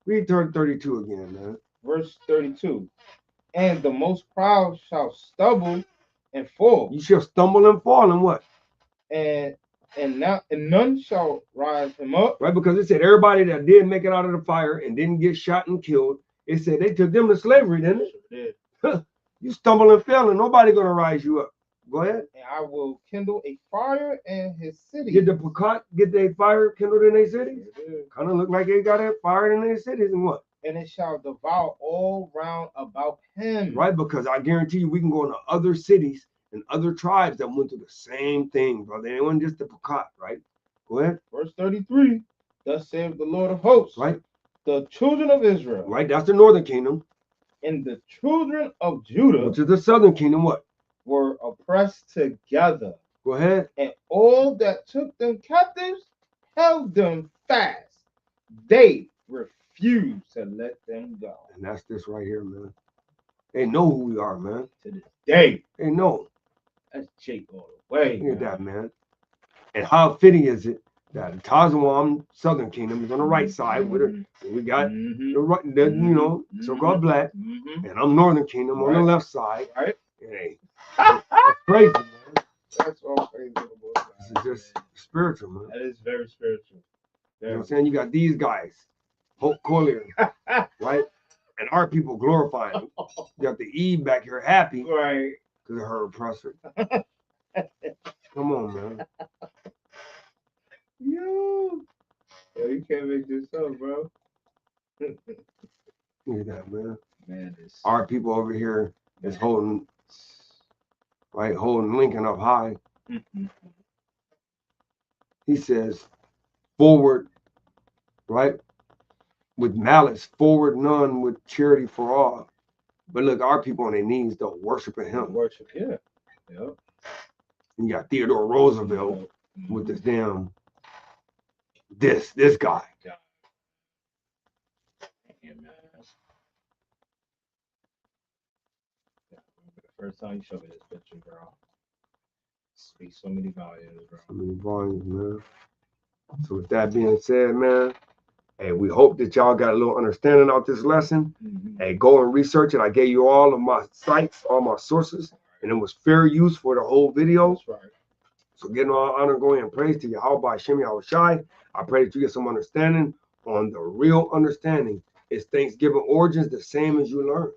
Read 32 again, man. Verse 32. And the most proud shall stumble and fall. You shall stumble and fall, and what? And none shall rise him up. Right, because it said everybody that did make it out of the fire and didn't get shot and killed, it said they took them to slavery, didn't it? Sure did. You stumble and fell, and nobody gonna rise you up. Go ahead. And I will kindle a fire in his city. Did the Pequot get their fire kindled in their cities? Kind of look like they got it fired in their cities, and what? And it shall devour all round about him. Right, because I guarantee you we can go into other cities and other tribes that went through the same thing, brother. It wasn't just the Pequot, right? Go ahead. Verse 33. Thus saith the Lord of hosts. Right. The children of Israel. Right, that's the northern kingdom. And the children of Judah. Which is the southern kingdom, what? Were oppressed together. Go ahead. And all that took them captives held them fast. They refused to let them go. And that's this right here, man. They know who we are, man. To this day. They know. That's Jake all the way. Look at that, man. And how fitting is it that the Tazawam Southern Kingdom is on the right side with her. So we got the right, you know, so-called black, and I'm Northern Kingdom on the left side. Right. Hey, that's crazy, man. That's all crazy. This is just spiritual, man. That is very spiritual. You know what I'm saying? You got these guys, Hope Collier, right? And our people glorifying him. You got the Eve back here happy, right? Because of her oppressor. Come on, man. Yo, you can't make this up, bro. Look at that, man. Man, our people over here is holding Lincoln up high. He says, forward, right? With malice, forward none, with charity for all. But look, our people on their knees, though, worshiping him. Worship, yeah. Yep. You got Theodore Roosevelt with this damn, this guy. Yeah, man. The first time you showed me this picture, bro, speaks so many volumes, bro. So many volumes, man. So with that being said, man, hey, we hope that y'all got a little understanding out this lesson. Hey, go and research it. I gave you all of my sites, all my sources. And and it was fair use for the whole video. That's right. So getting all honor, glory, and praise to Yahweh Hashem Yahushai. I pray that you get some understanding on the real understanding. Is Thanksgiving origins the same as you learned?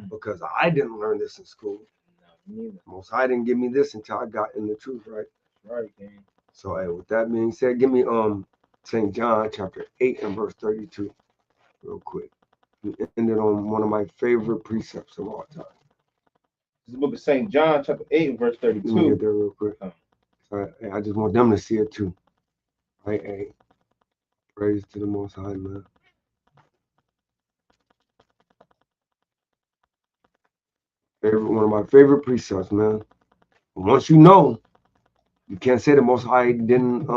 Because I didn't learn this in school. No, neither. Most High didn't give me this until I got in the truth, right? Right, gang. So hey, with that being said, give me St. John chapter 8 and verse 32 real quick. We ended on one of my favorite precepts of all time. This is the book of St. John, chapter 8, and verse 32. Let me get there real quick. So, hey, I just want them to see it too. Right, hey. Praise to the Most High, man. One of my favorite precepts, man. Once you know, you can't say the Most High didn't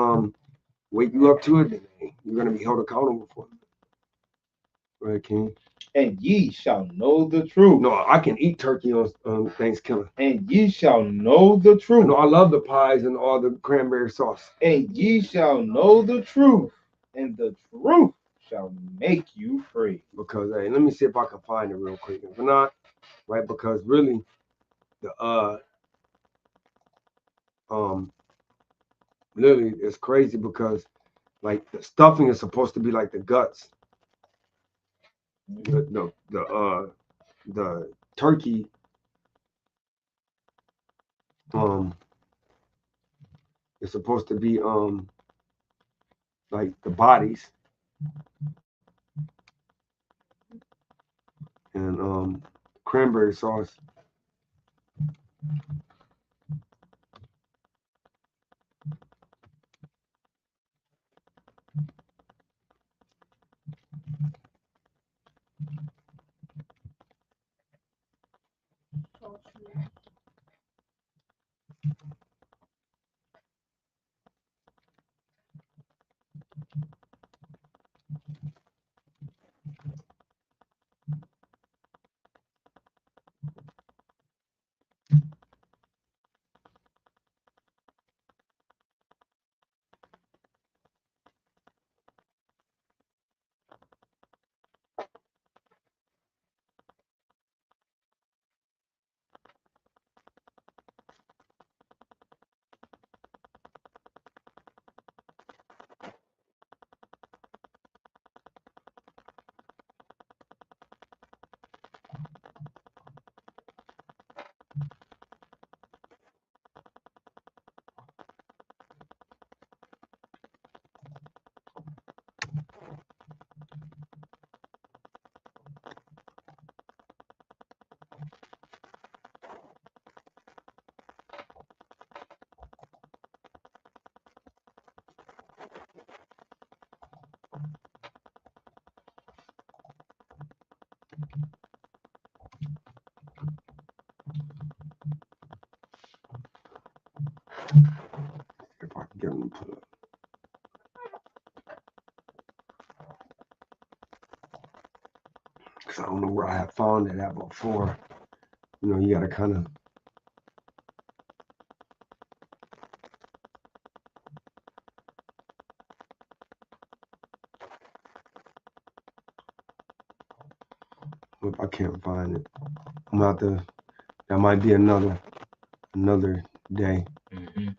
wake you up to it. Then you're gonna be held accountable for it. Right, King? And ye shall know the truth. No, I can eat turkey on Thanksgiving. And ye shall know the truth. No, I love the pies and all the cranberry sauce. And ye shall know the truth, and the truth shall make you free. Because hey, let me see if I can find it real quick. If not, right? Because really, the literally it's crazy because like the stuffing is supposed to be like the guts. The turkey is supposed to be like the bodies and cranberry sauce if I can get them to put up. Because I don't know where I have found it at before. You know, you gotta kind of if I can't find it. I'm out there. That might be another day. Mm-hmm.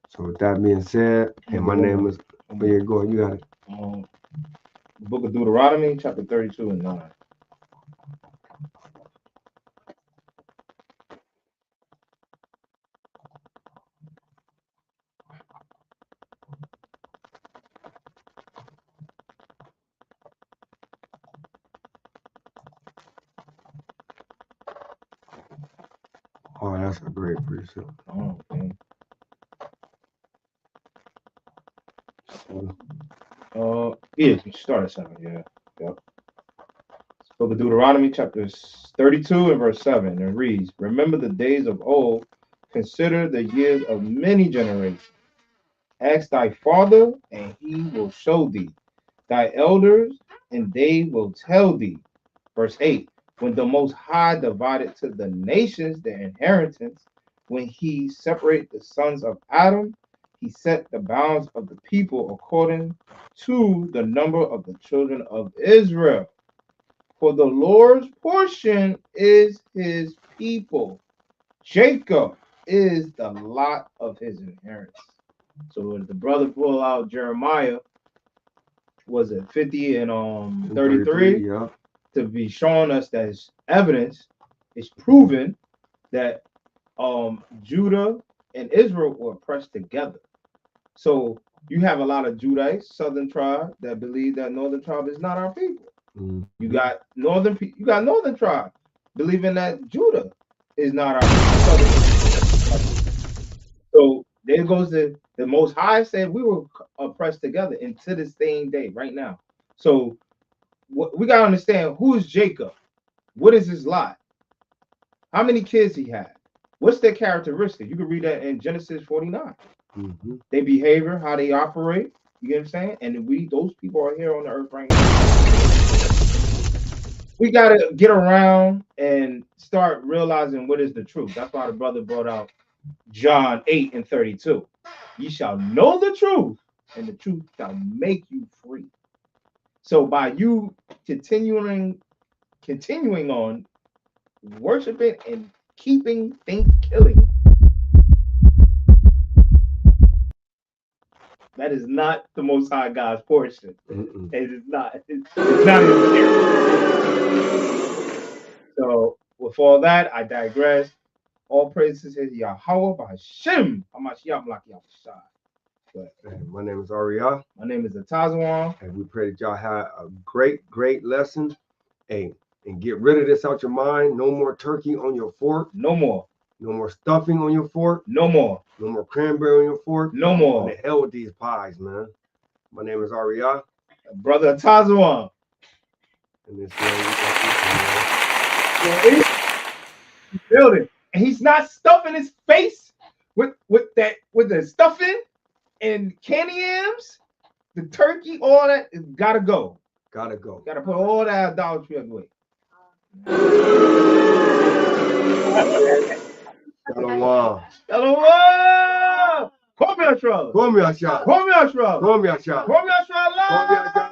So with that being said, and my name is here you go, you got it. The book of Deuteronomy, chapter 32 and 9. Oh, that's a great precept. Oh, okay. Yeah, you start at 7, yeah. Yep. Book of Deuteronomy, chapter 32 and verse 7, and reads, Remember the days of old, consider the years of many generations. Ask thy father, and he will show thee, thy elders, and they will tell thee. Verse 8, when the Most High divided to the nations their inheritance, when he separated the sons of Adam, he set the bounds of the people according to the number of the children of Israel. For the Lord's portion is his people, Jacob is the lot of his inheritance. So when the brother pull out Jeremiah, was it 50 and 33? Yeah. To be showing us that it's evidence, it's proven that Judah and Israel were pressed together. So you have a lot of Judites, southern tribe, that believe that northern tribe is not our people. You got northern tribe believing that Judah is not our southern. So there goes the Most High said we were oppressed together, and to this same day, right now. So we gotta understand, who is Jacob? What is his lot? How many kids he had? What's their characteristic? You can read that in Genesis 49. Their behavior, how they operate. You get what I'm saying? And those people are here on the earth right now. We gotta get around and start realizing what is the truth. That's why the brother brought out John 8:32. Ye shall know the truth, and the truth shall make you free. So by you continuing on worshiping and keeping killing, that is not the Most High God's portion. It is not. It's not even here. So with all that, I digress. All praises to Yahweh B'Hashem. HaMashiach Malach Yahushua. My name is Ariah. My name is Atazawan. And we pray that y'all have a great lesson. Hey, and get rid of this out your mind. No more turkey on your fork. No more. No more stuffing on your fork. No more. No more cranberry on your fork. No more. And the hell with these pies, man. My name is Ariah. Brother Atazawan. And this he's building. And he's not stuffing his face with the stuffing and candy yams, the turkey, all that. It's gotta go. Gotta go. Gotta put all that idolatry away. Shalom. Shalom. Come here, Shalom. Come here, Shalom. Come here, Shalom. Come here, Shalom. Come here, Shalom.